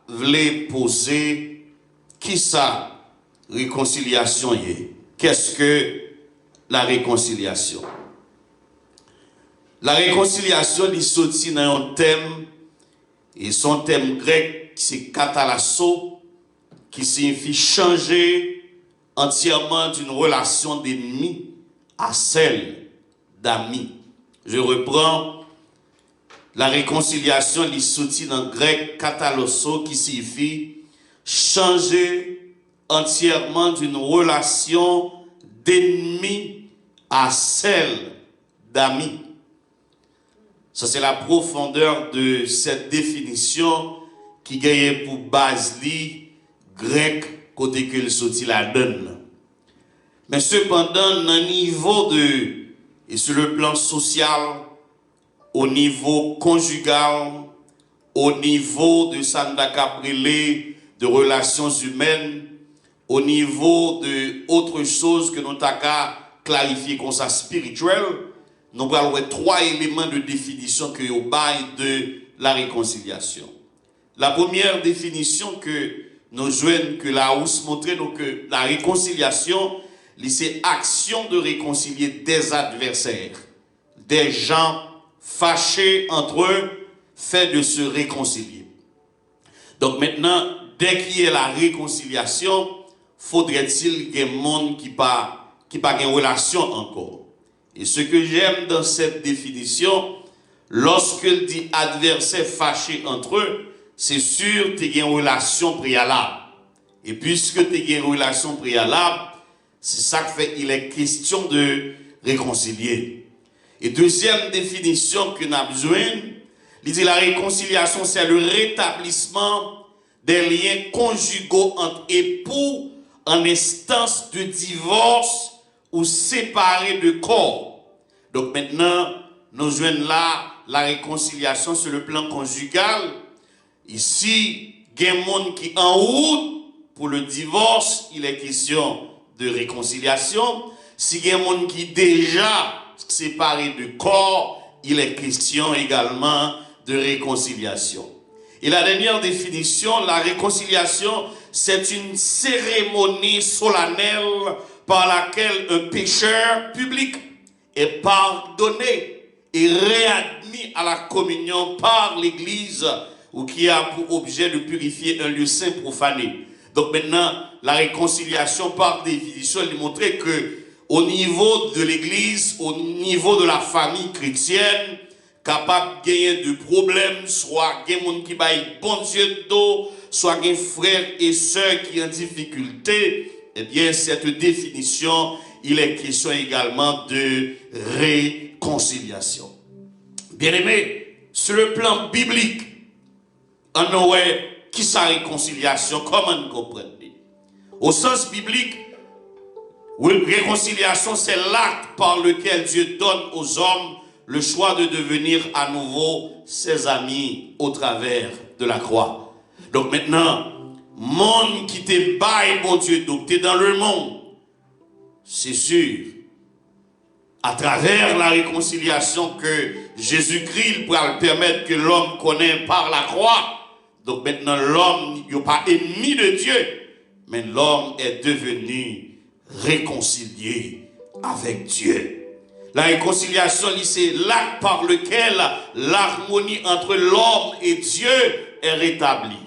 [SPEAKER 4] voulons poser, qui ça réconciliation est? Qu'est-ce que la réconciliation? La réconciliation, il sortit dans un thème, et son thème grec, c'est katalasso, qui signifie changer entièrement d'une relation d'ennemi à celle d'amis. Je reprends, la réconciliation, il sortit dans le grec katalasso, qui signifie changer entièrement d'une relation d'ennemi à celle d'amis. Ça, c'est la profondeur de cette définition qui gagne pour base grec, côté que le sorti la donne. Mais cependant, dans le niveau et sur le plan social, au niveau conjugal, au niveau de Sanda Caprilé, de relations humaines, au niveau de autre chose que nous avons clarifié comme ça spirituel, nous avons trois éléments de définition que au bail de la réconciliation. La première définition que nous joignons, que la housse montre, que la réconciliation, c'est action de réconcilier des adversaires, des gens fâchés entre eux, fait de se réconcilier. Donc maintenant, dès qu'il y a la réconciliation, faudrait-il qu'il y ait un monde qui pas une relation encore. Et ce que j'aime dans cette définition, lorsqu'il dit adversaires fâchés entre eux, c'est sûr que tu as une relation préalable. Et puisque tu as une relation préalable, c'est ça que fait il est question de réconcilier. Et deuxième définition que nous avons besoin, il dit la réconciliation, c'est le rétablissement des liens conjugaux entre époux en instance de divorce ou séparés de corps. Donc maintenant, nous joignons là la réconciliation sur le plan conjugal. Ici, il y a un monde qui est en route pour le divorce, il est question de réconciliation. Si il y a un monde qui est déjà séparé de corps, il est question également de réconciliation. Et la dernière définition, la réconciliation, c'est une cérémonie solennelle par laquelle un pécheur public est pardonné et réadmis à la communion par l'Église ou qui a pour objet de purifier un lieu saint profané. Donc maintenant, la réconciliation par définition, elle montrait que au niveau de l'Église, au niveau de la famille chrétienne, capable de gagner de problèmes, soit des gens qui baillent bon Dieu de dos, soit des frères et sœurs qui ont en difficulté, eh bien, cette définition, il est question également de réconciliation. Bien aimé, sur le plan biblique, on aurait qui sa réconciliation, comment nous comprenons? Au sens biblique, réconciliation, c'est l'acte par lequel Dieu donne aux hommes le choix de devenir à nouveau ses amis au travers de la croix. Donc maintenant, monde qui te baille, bon Dieu, donc tu es dans le monde, c'est sûr, à travers la réconciliation que Jésus-Christ pourra permettre que l'homme connaisse par la croix. Donc maintenant, l'homme n'est pas ennemi de Dieu, mais l'homme est devenu réconcilié avec Dieu. La réconciliation, c'est l'acte par lequel l'harmonie entre l'homme et Dieu est rétablie.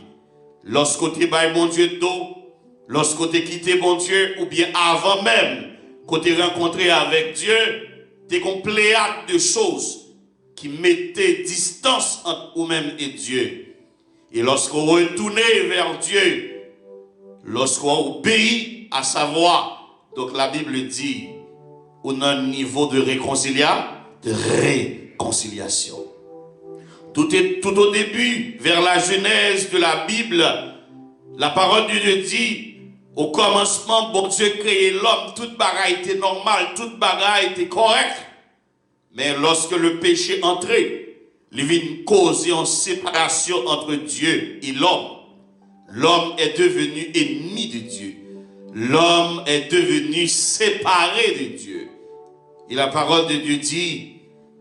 [SPEAKER 4] Lorsque tu es bon Dieu d'eau, lorsque tu es quitté bon Dieu, ou bien avant même que tu es rencontré avec Dieu, tu es un pléiade de choses qui mettaient distance entre vous-même et Dieu. Et lorsqu'on retourne vers Dieu, lorsqu'on obéit à sa voix, donc la Bible dit, on a un niveau de réconciliation. Tout au début, vers la genèse de la Bible, la parole de Dieu dit, au commencement, bon Dieu créé l'homme, toute bagaille était normale, toute bagaille était correcte. Mais lorsque le péché entrait, il y a une cause et une séparation entre Dieu et l'homme. L'homme est devenu ennemi de Dieu. L'homme est devenu séparé de Dieu. Et la parole de Dieu dit,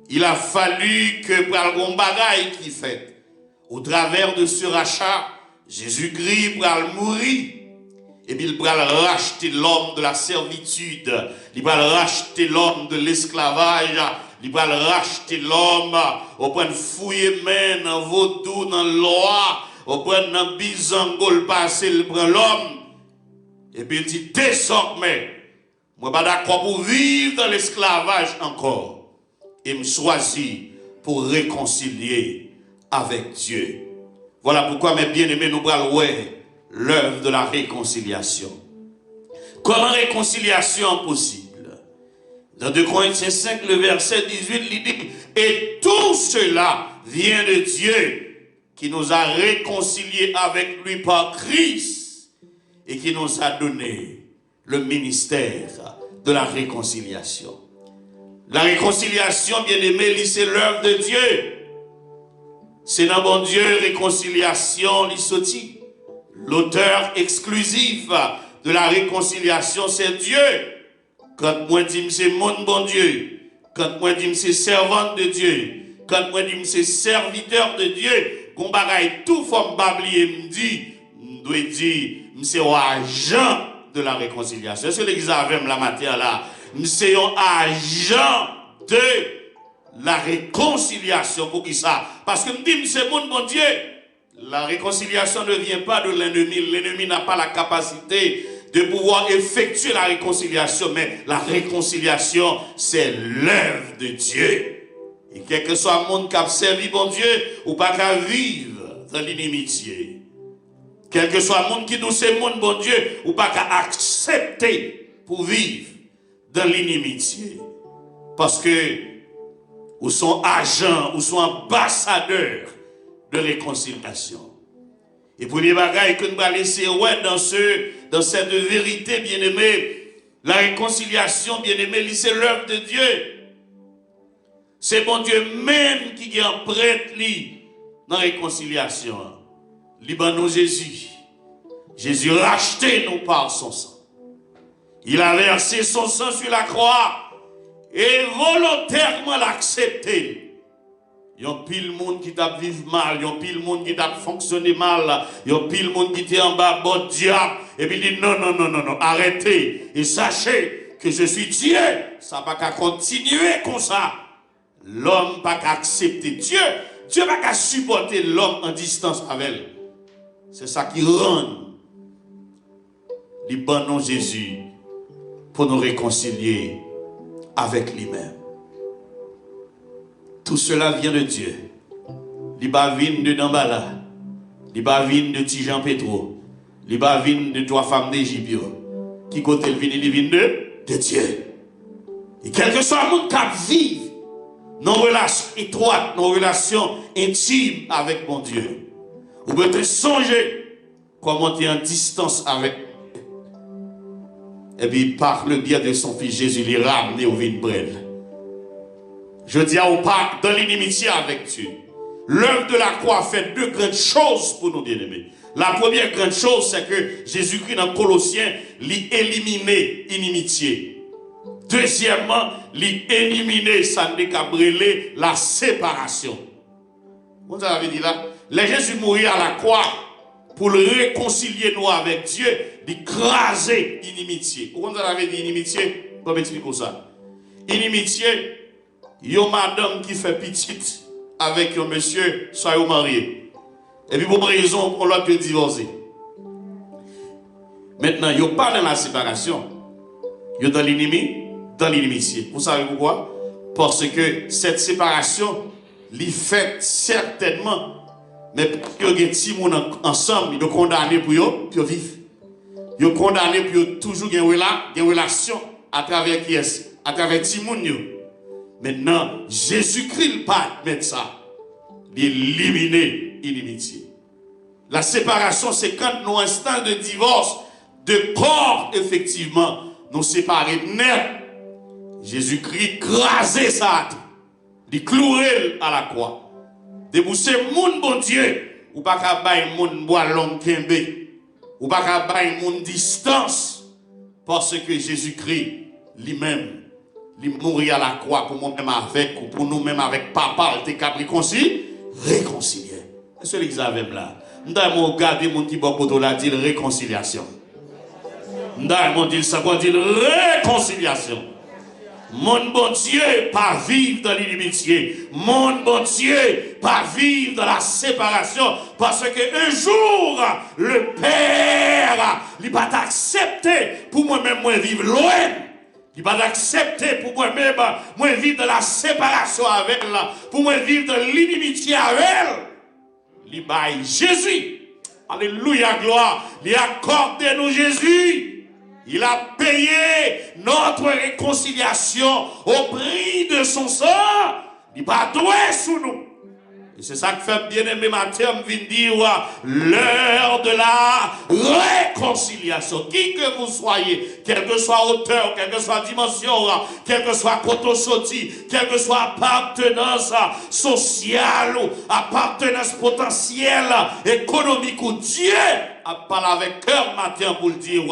[SPEAKER 4] il a fallu que par le bagaille qui fait, au travers de ce rachat, Jésus-Christ va mourir. Et puis il va racheter l'homme de la servitude. Il va racheter l'homme de l'esclavage. Il va racheter l'homme au point de fouiller main dans vaudou, dans le loi, au point de bizango le passé, il prend l'homme. Et puis il dit, désormais, moi pas d'accord pour vivre dans l'esclavage encore. Et me choisit pour réconcilier avec Dieu. Voilà pourquoi mes bien-aimés, nous allons l'œuvre de la réconciliation. Comment réconciliation possible? Dans 2 Corinthiens 5, le verset 18, il dit, et tout cela vient de Dieu, qui nous a réconciliés avec lui par Christ, et qui nous a donné le ministère de la réconciliation. La réconciliation, bien aimé, c'est l'œuvre de Dieu. C'est dans bon Dieu, réconciliation, l'issoti. L'auteur exclusif de la réconciliation, c'est Dieu. Quand moi dis c'est mon bon Dieu, quand moi dis c'est servante de Dieu, quand moi dis c'est serviteur de Dieu, qu'on bagaille tout forme bablier me dit, doit dire c'est agent de la réconciliation. C'est l'église avec la matière là. C'est un agent de la réconciliation pour qui ça? Parce que me dit c'est mon bon Dieu. La réconciliation ne vient pas de l'ennemi. L'ennemi n'a pas la capacité de pouvoir effectuer la réconciliation, mais la réconciliation, c'est l'œuvre de Dieu. Et quel que soit le monde qui a servi bon Dieu, ou pas qu'à vivre dans l'inimitié. Quel que soit le monde qui nous c'est mon bon Dieu, ou pas qu'à accepter pour vivre dans l'inimitié. Parce que ou sont agents, ou sont ambassadeurs de réconciliation. Et pour les bagailles que nous allons laisser dans cette vérité, bien-aimée, la réconciliation, bien-aimée, c'est l'œuvre de Dieu. C'est bon Dieu même qui est en prêtre dans la réconciliation. Libanon Jésus. Jésus racheté nous par son sang. Il a versé son sang sur la croix et volontairement l'accepté. Il y a pile monde qui t'a vécu mal, il y a pile monde qui t'a fonctionné mal, il y a pile monde qui était en bas, bon diable. Et puis il dit non, arrêtez et sachez que je suis Dieu. Ça va pas continuer comme ça. L'homme pas qu'à accepter Dieu. Dieu pas qu'à supporter l'homme en distance avec elle. C'est ça qui rend les bons noms Jésus pour nous réconcilier avec lui-même. Tout cela vient de Dieu. Il vient de Dambala. Il vient de Tijan Petro. Il vient de 3 femmes d'Égypte. Qui côté il vient de Dieu. Et quel que soit le monde qui vit dans une relation étroite, dans une relation intime avec mon Dieu, vous pouvez songer comment tu es en distance avec. Et puis par le biais de son fils Jésus, il est ramené au vin-brel. Je dis à vous pas dans l'inimitié avec Dieu. L'œuvre de la croix fait 2 grandes choses pour nous bien-aimés. La première grande chose, c'est que Jésus-Christ dans Colossiens, il éliminé l'inimitié. Deuxièmement, il éliminé, ça n'est qu'à brûler la séparation. Vous avez dit là, les Jésus mourit à la croix pour le réconcilier nous avec Dieu, d'écraser l'inimitié. Vous avez dit inimitié? Comment expliquer ça? Inimitié, il y a une madame qui fait petite avec un monsieur, soit marié. Et puis pour une raison, on l'a que divorcer. Maintenant, il n'y a pas dans la séparation. Il y a dans l'inimitié. Vous savez pourquoi? Parce que cette séparation, l'y fait certainement, mais parce que les petits gens ensemble, ils sont condamnés pour vivre. Ils sont condamnés pour toujours avoir une relation à travers qui est, à travers les petits gens. Maintenant, Jésus-Christ ne pas mettre ça. D'éliminer l'inimitié. La séparation, c'est quand nous instant de divorce, de corps, effectivement, nous séparer net. Jésus-Christ crasait ça. Il clouait à la croix. Déboussé mon bon Dieu, ou pas qu'à bailler mon bois long kembe, ou pas qu'à bailler mon distance, parce que Jésus-Christ lui-même, il mourit à la croix pour moi-même avec, ou pour nous-mêmes avec papa, il était réconcilié. Est-ce que l'église avait là? Nous avons regardé mon qui boit là, dit réconciliation. Nous avons dit ça, dit réconciliation. Mon bon Dieu, pas vivre dans l'inimitié. Mon bon Dieu, pas vivre dans la séparation. Parce qu'un jour, le Père, il va accepter pour moi-même, moi vivre loin. Il va accepter pour moi-même, moi vivre dans la séparation avec elle. Pour moi vivre dans l'inimitié avec elle. Il va Jésus. Alléluia, gloire. Il accorde nous Jésus. Il a payé notre réconciliation au prix de son sang. Il n'a pas doué sous nous. Et c'est ça que fait bien-aimé Matthieu vient dire l'heure de la réconciliation. Qui que vous soyez, quelle que soit hauteur, quelle que soit dimension, quel que soit côté sorti, quelle que soit appartenance sociale ou appartenance potentielle, économique ou Dieu a parlé avec cœur matin pour le dire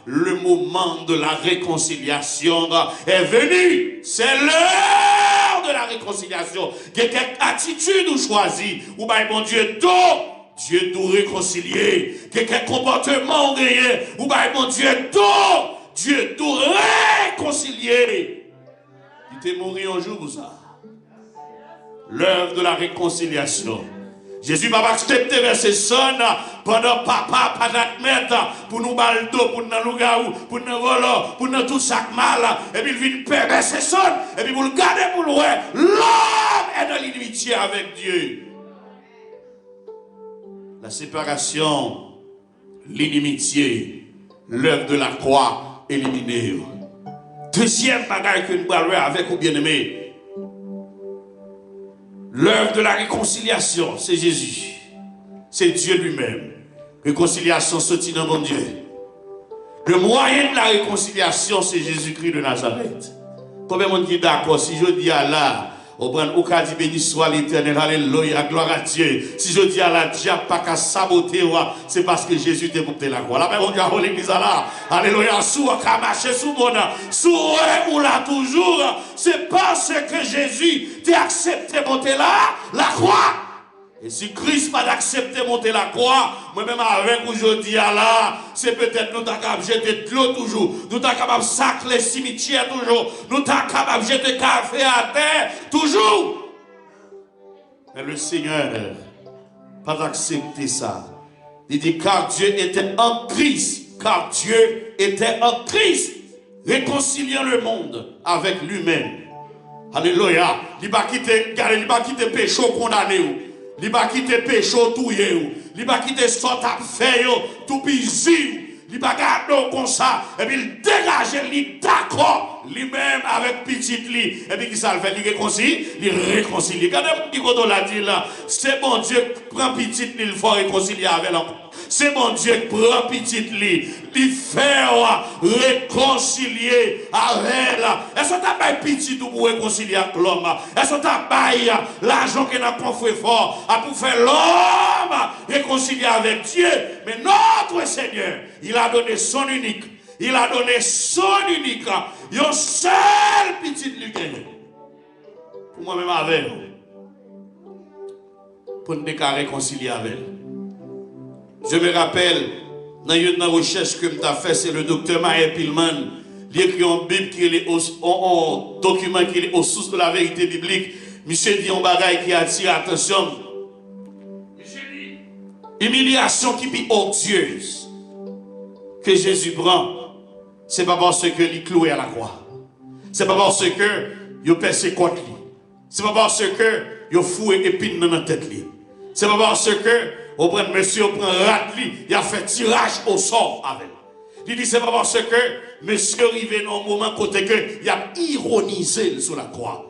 [SPEAKER 4] le moment de la réconciliation est venu. C'est l'heure de la réconciliation. Quelle attitude vous choisissez, ou bien mon Dieu Dieu doit réconcilier. Quel comportement vous gagnez, ou bien mon Dieu doit réconcilier. Il était mort un jour pour ça. L'œuvre de la réconciliation. Jésus va accepter verset son pendant papa pas d'admettre pour nous baldo pour nous lougaou pour nous voler pour nous tout sac mal et puis il vient perdre verset son et puis vous le gardez pour le voir l'homme est dans l'inimitié avec Dieu. La séparation, l'inimitié, l'œuvre de la croix éliminée. Deuxième bagage que nous parlons avec vous bien-aimés. L'œuvre de la réconciliation, c'est Jésus. C'est Dieu lui-même. Réconciliation sortie dans mon Dieu. Le moyen de la réconciliation, c'est Jésus-Christ de Nazareth. Combien de monde est d'accord? Si je dis à Allah, au cas dit béni soit l'Éternel, alléluia, gloire à Dieu. Si je dis à la diable pas qu'à saboter, c'est parce que Jésus t'a porté la croix. Là, même on dit à l'église là, alléluia, sous qu'à marcher sous mon sous ou là toujours, c'est parce que Jésus t'a accepté monter la croix. Et si Christ pas d'accepter monter la croix, moi-même avec aujourd'hui là, c'est peut-être nous t'as capable jeter de l'eau toujours, nous t'as capable sacrer les cimetières toujours, nous t'as capable jeter café à terre toujours. Mais le Seigneur pas accepté ça. Il dit car Dieu était en Christ, car Dieu était en Christ, réconciliant le monde avec lui-même. Alléluia. Il va quitter péché condamné. Il va quitter péché touye, il va quitter sorte à faire tout pisi, il va garder comme ça et puis il dégage il d'accord lui-même avec petit li et puis qui ça le fait il réconcilie. Regardez qui quand on l'a dit là, c'est bon Dieu prend petit li il faut réconcilier avec l'homme. C'est mon Dieu qui prend petit lit, il fait réconcilier avec là. Est-ce que tu as petit pour réconcilier avec l'homme? Est-ce que tu as l'argent qui n'a pas fait fort pour faire l'homme réconcilier avec Dieu? Mais notre Seigneur, il a donné son unique. Il a donné son unique. Il y a un seul petit lui gagné. Pour moi-même avec pour nous réconcilier avec elle. Je me rappelle, dans une recherche que tu as fait, c'est le docteur Maher Pilman. Il écrit en Bible qui est un document qui est aux sources de la vérité biblique. Monsieur dit un bagage qui attire attention. Monsieur dit, humiliation qui est odieuse que Jésus prend, c'est pas parce que il est cloué à la croix. C'est pas parce que il persécute lui. C'est pas parce que il fouet épine dans la tête lui. C'est pas parce que au prend monsieur, au prend ratli, il a fait tirage au sort avec. Il dit c'est pas parce que monsieur arrivé dans un moment côté que il a ironisé sur la croix.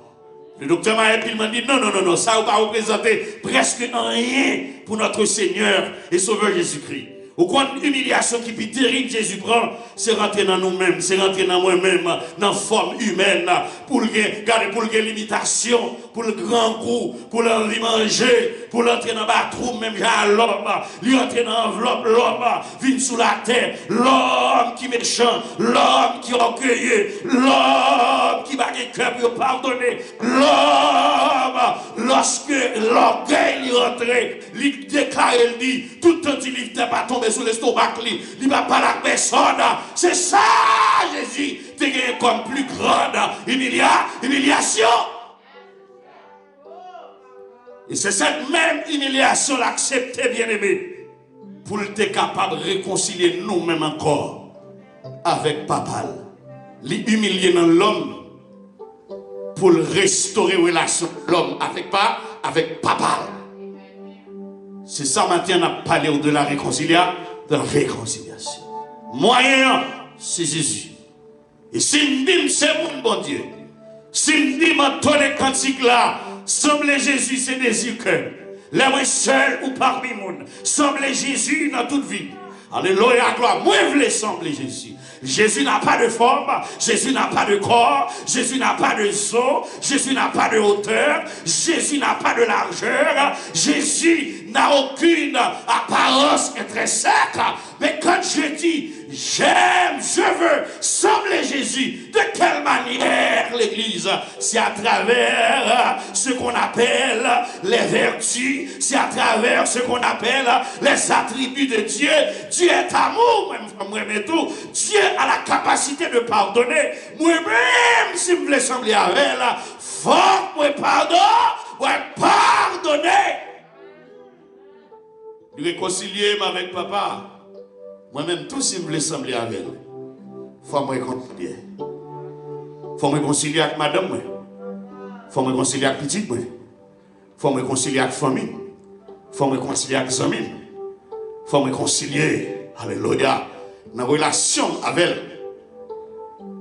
[SPEAKER 4] Le docteur Maher Pilman dit non, ça va représenter presque rien pour notre Seigneur et Sauveur Jésus-Christ. Ou quand humiliation qui est terrible Jésus prend, c'est rentrer dans nous-mêmes, c'est rentrer dans moi-même, dans la forme humaine, pour garder pour l'imitation, pour le grand goût, pour le manger, pour l'entrer dans le bathroom, même à l'homme, lui entrer dans l'enveloppe, l'homme vient sous la terre, l'homme qui est méchant, l'homme qui est orgueilleux, l'homme qui va gagner cœur pour pardonner, l'homme, lorsque l'orgueil lui rentre, lui déclare, il dit, tout le temps il ne pas tomber sous l'estomac, il ne va pas la personne. C'est ça, Jésus, tu as comme plus grande humiliation. Et c'est cette même humiliation l'accepter, bien-aimé, pour être capable de réconcilier nous-mêmes encore avec Papa. L'humilier dans l'homme pour restaurer la relation de l'homme avec Papa. C'est ça maintenant on a parlé de la réconciliation. Moyen c'est Jésus. Et si nous disons c'est mon bon Dieu, si nous disons tous les cantiques là, semblez Jésus, c'est désir cœur. Les moi seul ou parmi nous, semblez Jésus dans toute vie. Alléluia, gloire. Moi, je voulais sembler Jésus. Jésus n'a pas de forme, Jésus n'a pas de corps, Jésus n'a pas de saut, Jésus n'a pas de hauteur, Jésus n'a pas de largeur, Jésus n'a aucune apparence intrinsèque. Mais quand je dis j'aime, je veux sembler Jésus, de quelle manière l'Église? C'est à travers ce qu'on appelle les vertus, c'est à travers ce qu'on appelle les attributs de Dieu. Dieu est amour, même tout. Dieu a la capacité de pardonner. Moi-même, si je voulais sembler avec elle, faut moi pardonner. Réconcilier avec papa. Moi-même, tout si je voulais sembler avec elle, faut me réconcilier. Faut me réconcilier avec madame. Faut me réconcilier avec petite. Faut me réconcilier avec famille. Faut me réconcilier avec les amis. Faut me réconcilier, alléluia, dans la relation avec elle.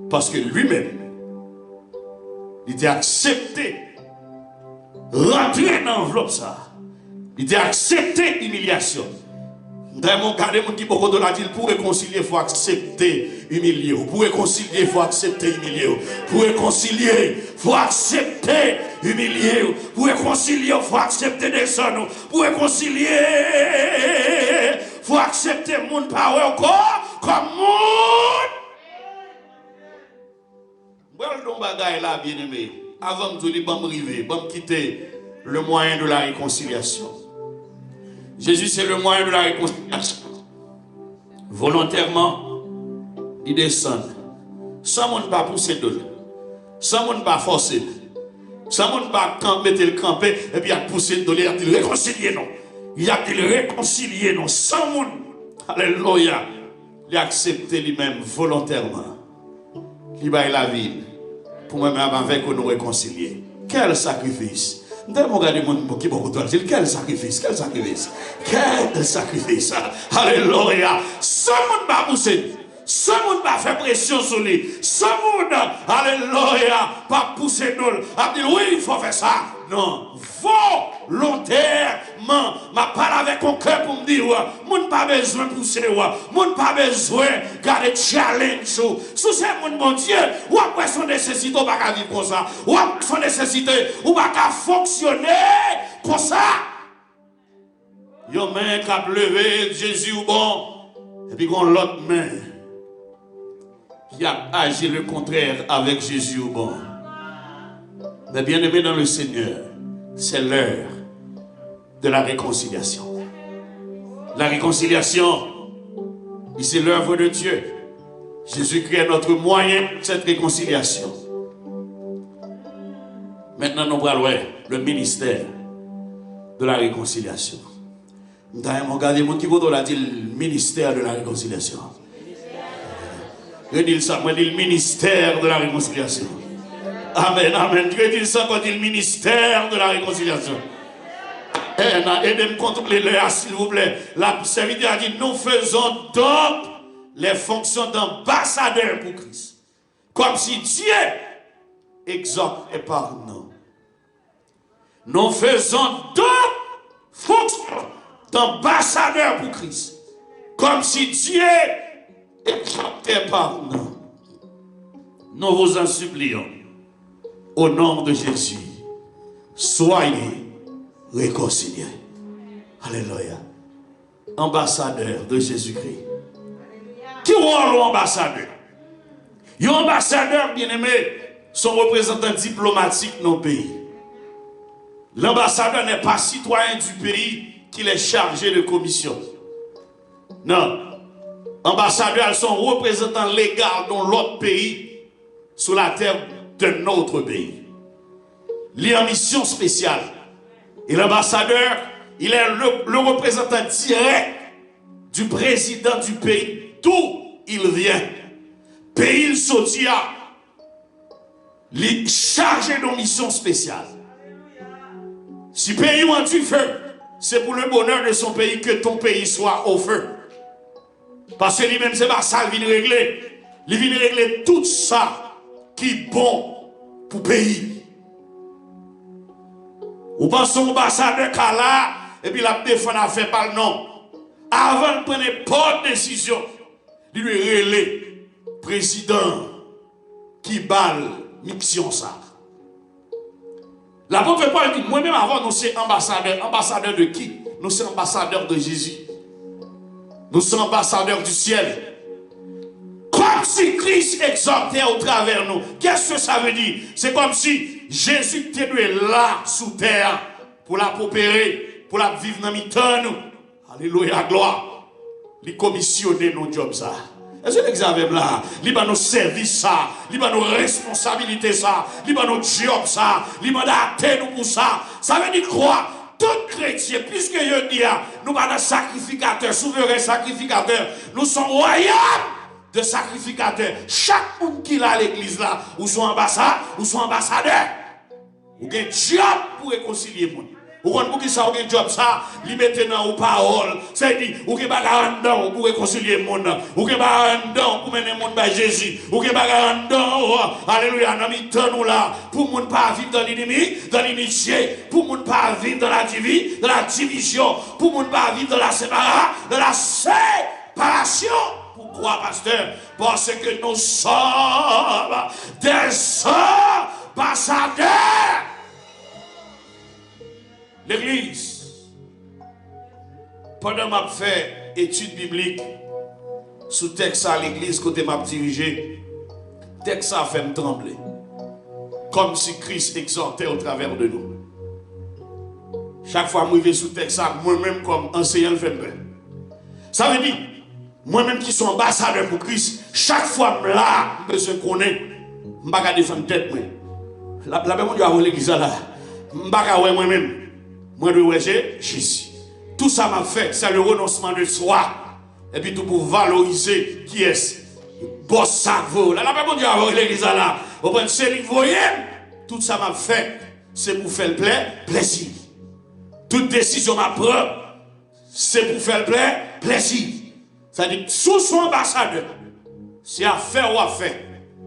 [SPEAKER 4] Parce que lui-même, il était accepté, rentrer dans l'enveloppe ça. Il était accepté l'humiliation. Dans mon cas, mon qui beaucoup de la dit, pour réconcilier, il faut accepter humilier. Pour réconcilier, il faut accepter humilier. Pour réconcilier, il faut accepter humilier. Pour réconcilier, il faut accepter descendre. Pour réconcilier, il faut accepter mon power encore comme mon. Voilà le bagage là, bien aimé. Avant de me quitter le moyen de la réconciliation. Jésus, c'est le moyen de la réconciliation. Volontairement, il descend. Sans monde pas pousser de l'eau. Sans monde pas forcer. Sans monde pas mettre le camper et puis il a poussé de l'eau. Il a dit le réconcilier, non. Il a dit le réconcilier, non. Sans monde. Alléluia. Il a accepté lui-même volontairement. Il a la vie pour même avec nous réconcilier. Quel sacrifice! Quel sacrifice, quel sacrifice, quel sacrifice, alléluia. Sans monde va pousser, sans monde va faire pression sur lui, sans monde, alléluia, pas pousser nous, a dit oui, il faut faire ça. Non, volontairement, ma parle avec mon cœur pour me dire, mon pas besoin de pousser, mon pas besoin de garder challenge. Sous ce monde, mon Dieu, ou après son nécessité, ou pas vivre comme ça, ou après son nécessité, ou pas fonctionner comme ça. Yon main qui a levé Jésus ou bon, et puis qu'on l'autre main qui a agi le contraire avec Jésus ou bon. Mais bien aimé dans le Seigneur, c'est l'heure de la réconciliation. La réconciliation, c'est l'œuvre de Dieu. Jésus-Christ est notre moyen de cette réconciliation. Maintenant, nous allons le ministère de la réconciliation. Nous allons regarder mon qui veut dire le ministère de la réconciliation. Je dis ça, moi, je dis le ministère de la réconciliation. Amen, amen. Dieu dit ça quand il dit le ministère de la réconciliation. Aidez-moi à contrôler l'air, s'il vous plaît. La serviteur a dit, nous faisons donc les fonctions d'ambassadeur pour Christ. Comme si Dieu exhortait par nous. Nous faisons donc fonctions d'ambassadeur pour Christ. Comme si Dieu exhortait par nous. Nous vous en supplions. Au nom de Jésus, soyez réconciliés. Alléluia. Ambassadeur de Jésus-Christ. Qui rôle ambassadeur? Un ambassadeur, bien-aimé, son représentant diplomatique dans le pays. L'ambassadeur n'est pas citoyen du pays qu'il est chargé de commission. Non. Ambassadeur, son représentant légal dans l'autre pays, sur la terre d'un autre pays. Il est en mission spéciale. Et l'ambassadeur, il est le représentant direct du président du pays d'où il vient. Pays il sortira. Il est chargé d'une mission spéciale. Si le pays a du feu, c'est pour le bonheur de son pays que ton pays soit au feu. Parce que lui-même, c'est pas ça qu'il vient régler. Il vient régler tout ça qui est bon pour le pays. Ou pensez ambassadeur là et puis la défense a fait par le nom. Avant de prendre bonne décision, il lui relève président qui balle mission ça. L'apôtre Paul dit, moi-même avant nous sommes ambassadeurs. Ambassadeurs de qui? Nous sommes ambassadeurs de Jésus. Nous sommes ambassadeurs du ciel. Comme si Christ exhortait au travers nous. Qu'est-ce que ça veut dire? C'est comme si Jésus était là sous terre pour la opérer, pour la vivre dans le nous. Alléluia, gloire. Il commissionne nos jobs ça. Est-ce que l'examen là, il va nous service ça, il va nous responsabilité ça, il va nous job ça, il va nous nous pour ça. Ça veut dire quoi? Tout chrétien, puisque je dis, nous sommes des sacrificateurs, souverains sacrificateurs, nous sommes royaumes de sacrificateurs. Chaque monde qui est à l'église là, ou sont ambassadeurs, ou un job pour réconcilier le monde. Ou quand vous ça un job ça, li mette dans ou parole, c'est dit ou que bagarre dedans pour réconcilier le monde, ou que bagarre dedans pour mener le monde vers Jésus, ou que bagarre dedans alléluia dans mi-temps nous là pour monde pas vivre dans l'ennemi, dans l'initié, pour monde pas vivre dans la division, pour monde pas vivre dans la séparation, Pourquoi, pasteur? Parce que nous sommes des ambassadeurs. L'église, pendant que je fais études bibliques sous texte à l'église côté m'a dirigé, texte a fait me trembler. Comme si Christ exhortait au travers de nous. Chaque fois que je vais sous texte, moi-même comme enseignant, le fait peur. Ça veut dire, moi-même qui suis ambassadeur pour Christ, chaque fois que je connais, je ne vais pas défendre tête. La même chose à l'église là, je ne vais pas moi-même. Moi, je vais Jésus. Tout ça m'a fait, c'est le renoncement de soi. Et puis tout pour valoriser qui est-ce. Boss cerveau. La même chose à l'église là. Vous prenez ce voyez. Tout ça m'a fait, c'est pour faire plaisir. Toute décision m'a prend, c'est pour faire plaisir. C'est-à-dire, sous son ambassadeur, c'est à faire ou à faire.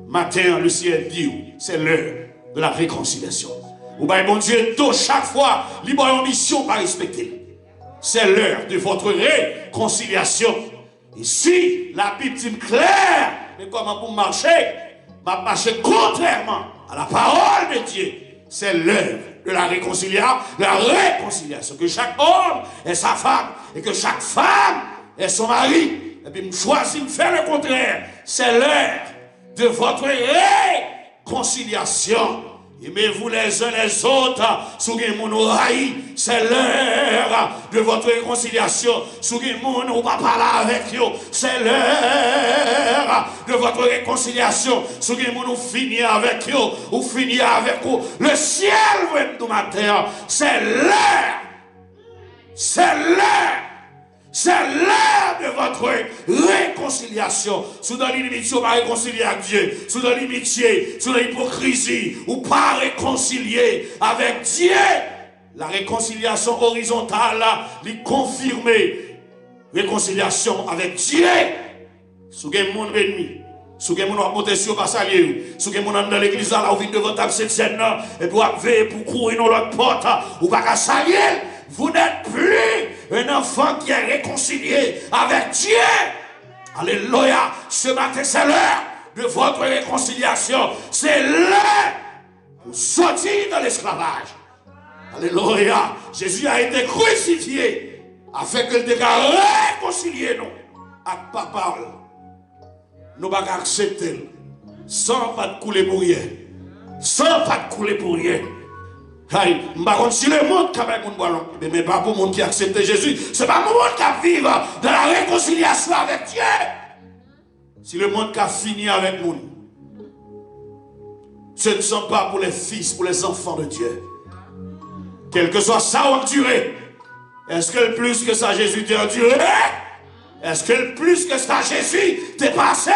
[SPEAKER 4] Matin, le ciel dit, c'est l'heure de la réconciliation. Ou bien, mon Dieu, tout chaque fois, il y a une mission à respecter. C'est l'heure de votre réconciliation. Et si la Bible dit clair, mais comment vous marchez? Marcher contrairement à la parole de Dieu. C'est l'heure de la réconciliation. Que chaque homme est sa femme et que chaque femme est son mari. Et puis, choisis de faire le contraire. C'est l'heure de votre réconciliation. Aimez-vous les uns les autres, c'est l'heure de votre réconciliation. C'est l'heure de votre réconciliation. Ou finir avec vous. Le ciel, vous matin, c'est l'heure. C'est l'heure. C'est l'heure de votre réconciliation. Sous dans l'inimitié, ou pas réconcilier avec Dieu. Sous dans l'inimitié, sous l'hypocrisie, ou pas réconcilier avec Dieu. La réconciliation horizontale, les confirmer. Réconciliation avec Dieu. Sous quel monde ennemi. Sous quel monde monter sur passalier. Sous quel monde dans l'église là, où vient devant table cette scène et pour veiller pour courir dans l'autre porte, ou pas qu'à salier. Vous n'êtes plus un enfant qui est réconcilié avec Dieu. Alléluia. Ce matin, c'est l'heure de votre réconciliation. C'est l'heure de sortir de l'esclavage. Alléluia. Jésus a été crucifié afin que le dégât réconcilier nous. À papa, nous ne pouvons pas accepter sans pas de couler pour rien. Sans pas de couler pour rien. Si le monde qui a mais pas pour le monde qui accepte Jésus, ce n'est pas pour le monde qui vit dans la réconciliation avec Dieu. Si le monde qui a fini avec nous, ce ne sont pas pour les fils, pour les enfants de Dieu. Quel que soit ça enduré, est-ce que plus que ça Jésus t'a enduré? Est-ce que plus que ça Jésus t'est passé?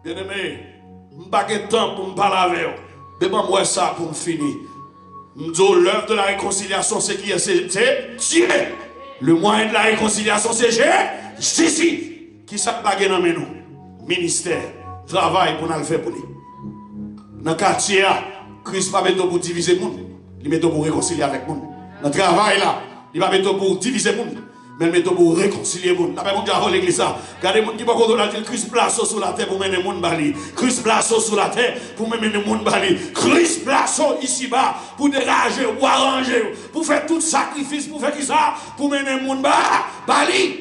[SPEAKER 4] Bien-aimé, je n'ai pas de temps pour me parler avec vous. Mais moi ça pour me finir. L'œuvre de la réconciliation, c'est qui? C'est Dieu. Le moyen de la réconciliation, c'est Jésus.
[SPEAKER 5] Qui ça bague dans nous? Ministère, travail pour nous le faire pour lui. Dans le quartier, Christ pas mettre pour diviser le monde. Il met pour réconcilier avec le monde. Dans le travail là, il va mettre pour diviser le monde. Mais il met pour réconcilier le monde. N'a pas mon Dieu à l'église ça. Regardez les gens qui ne peuvent pas dire Christ place sur la terre pour mener le monde bali. Christ place sur la terre pour mener le monde bali. Christ place ici bas pour dégager ou arranger, pour faire tout sacrifice, pour faire qui ça, pour mener le monde bali.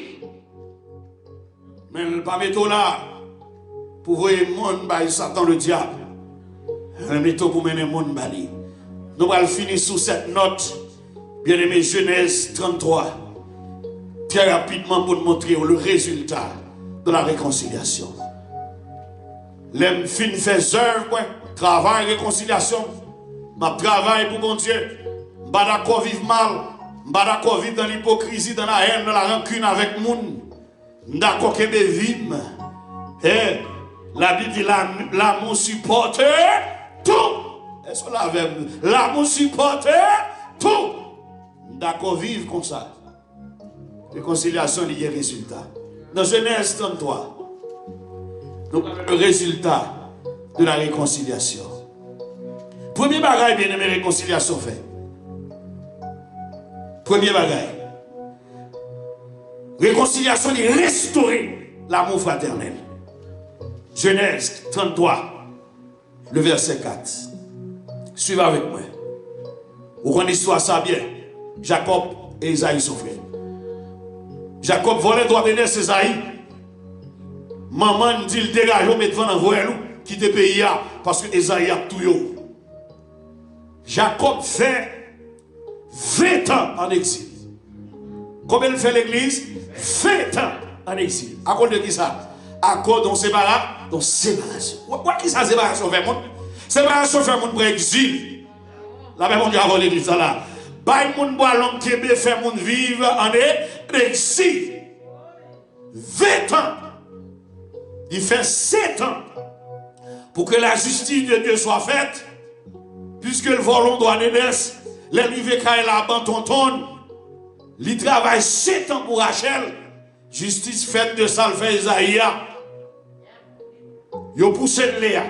[SPEAKER 5] Mais il ne pas mettre là pour voir le monde bali, Satan le diable. Il met pour mener le monde bali. Nous allons finir sous cette note. Bien aimé, Genèse 33. Très rapidement pour nous montrer le résultat de la réconciliation. L'homme fin fait œuvre, travail, réconciliation. Ma travail pour mon Dieu. Je ne suis pas d'accord vivre mal. Je ne suis pas d'accord vivre dans l'hypocrisie, dans la haine, dans la rancune avec le monde. Je suis d'accord que je vivre. Et la Bible dit l'amour supporte tout. Est-ce que l'amour supporte tout? Je suis d'accord vivre comme ça. Réconciliation, il y a résultat. Dans Genèse 33, donc le résultat de la réconciliation. Premier bagage, bien aimé, réconciliation fait. Premier bagage. Réconciliation, il restaurer l'amour fraternel. Genèse 33, le verset 4. Suivez avec moi. Vous connaissez l'histoire ça bien. Jacob et Esaïe sont frères. Jacob volait droit de naissance Esaïe. Maman dit le dégage, mais devant l'envoyer qui te pays parce que Esaïe a tout yo. Jacob fait 20 ans en exil. Combien il fait l'église? 20 ans en exil. À cause de qui ça? À cause de séparation. Quoi qui ça séparation fait monde? Séparation fait monde pour exil. La même on dit avant l'église là. Bay moun bois l'homme qui fait moun vivre en exil. 20 ans. Il fait 7 ans pour que la justice de Dieu soit faite. Puisque le volon doit naître, l'élevé quand il a abandonné, il travaille 7 ans pour Rachel. Justice faite de ça, le fait Isaïe. Il a poussé le Léa.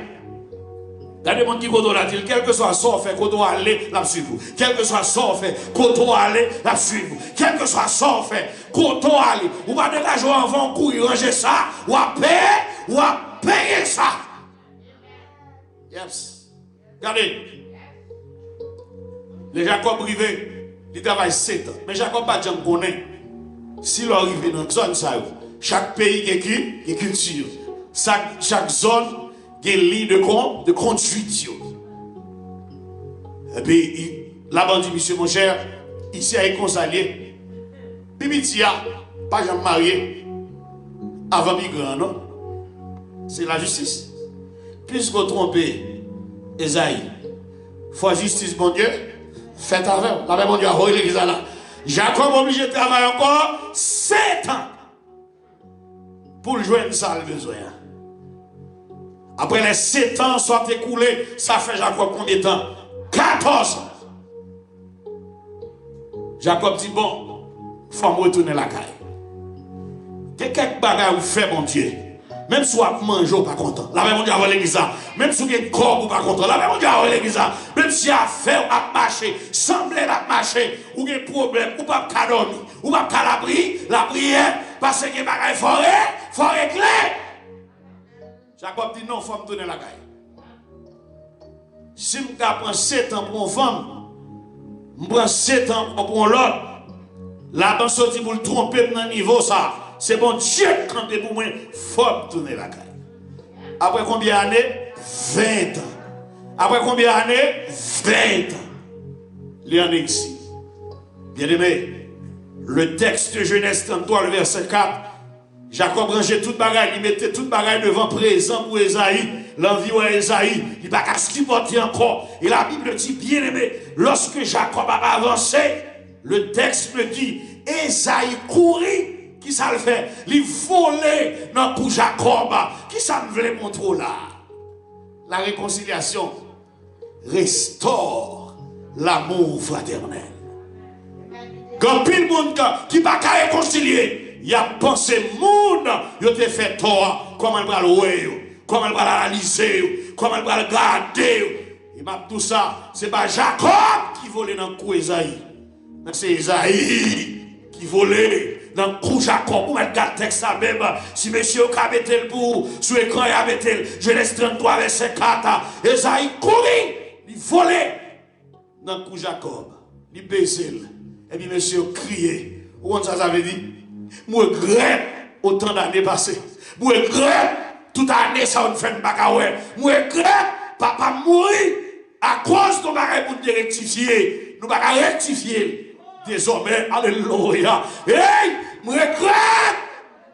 [SPEAKER 5] Regardez mon qui koto la dit, quel que soit son fait, koto aller, la suivre. Quel que soit son fait, koto aller, la suivre. Quel que soit son fait, koto aller. Ou pas dégager avant, courir, ranger ça, ou à payer ça. Yes. Regardez. Les Jacob rivé, il travaille 7 ans. Mais Jacob pas jamais connaît. Si l'on arrive dans une zone, ça, chaque pays a une culture. Chaque zone a une ligne de conduite. Et puis, là-bas, dit, monsieur mon cher, ici, il est consalé. Bibitia, pas jamais marié. Avant migrant, non? C'est la justice. Puisqu'on trompe Esaïe, faut justice, mon Dieu, faites avec. La même mon Dieu a volé l'église là. Jacob obligé de travailler encore 7 ans pour joindre ça le besoin. Après les 7 ans sont écoulés, ça fait Jacob combien de temps? 14 ans. Jacob dit bon, il faut me retourner la caille. Quelques bagages vous fait, mon Dieu. Même si vous mangez ou pas content. La même on dit à l'église. Même si vous avez un corps ou pas content. La même on dit à l'église. Même si vous avez fait ou pas marcher, semblez la marcher, ou avez un problème, ou pas dormir, ou pas l'abri, la prière, parce que vous avez un forêt clair. Jacob dit non, il faut me tourner la caille. Si je prends 7 ans pour une femme, je prends 7 ans pour l'autre, là-bas, sorti pour le tromper dans le niveau ça. C'est bon Dieu quand pour moi, il faut tourner la caille. Après combien d'années? 20 ans. Après combien d'années? 20 ans. Il y en a ici. Bien aimé, le texte de Genèse 33, le verset 4, Jacob rangeait toute bagaille, il mettait toute bagaille devant présent pour Esaïe, l'envie à Esaïe, il n'a pas qu'à supporter encore. Et la Bible dit, bien aimé, lorsque Jacob a avancé, le texte me dit, Esaïe courit. Qui ça le fait? Il volait dans pour Jacob. Qui ça me voulait montrer là? La réconciliation restaure l'amour fraternel. Quand pile monde qui ne peut pas réconcilier, il a pensé monde, il a fait tort, comment il va le voir, comment il va l'analyser, comment il va le garder. Et m'a tout ça, c'est pas Jacob qui volait dans le cou Esaïe. C'est Esaïe qui volait dans le cou Jacob. Vous mettez le texte ça même. Si monsieur a mis le pour sur l'écran, il a mis Genèse 33, verset 4. Esaïe courait, il volait dans le cou Jacob. Il baissait. Et puis monsieur criait. Vous ça veut dire? Moi, regrette autant d'années passées. Moi, regrette toute année ça on fait un bagaoué. Moi, regrette papa mourir à cause de bagaille pour nous rectifier. Nous pas rectifier. Désormais, alléluia. Hey, moi, regrette.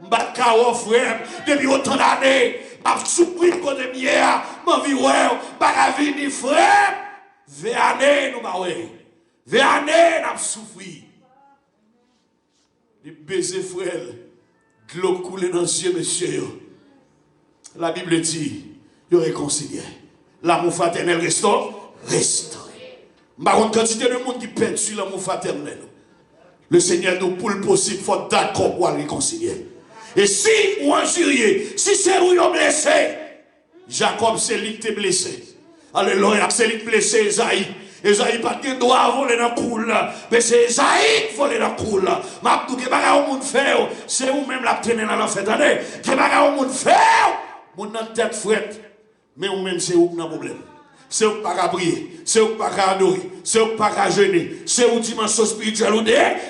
[SPEAKER 5] M'bat kao frère depuis autant d'années. M'a souffrir côté mien. M'en vie ouais, pas venir frère. 20 années nous pas ouais. 20 années n'a souffrir. Les baisers frère, de l'eau coulée dans les yeux, monsieur. La Bible dit, il réconcilie. L'amour fraternel restaure. Par contre, quantité de monde qui pète sur l'amour fraternel. Le Seigneur nous, pour le possible, il faut d'accord pour réconcilier. Et si ou injurié, si c'est où il blessé, Jacob c'est lui qui est blessé. Alléluia, c'est lui qui est blessé, Esaïe. Esaïe pas de droit voler dans le coul, mais c'est Esaïe qui vole dans le coul. Ma tout que bagarre au monde fait, c'est vous même la tenir dans la fête année. Que bagarre au monde fait, mon tête frette. Mais vous même c'est vous qui avez un problème. C'est vous qui pas prier, c'est vous qui pas adorer, c'est vous qui pas jeûner, c'est vous dimension spirituelle ou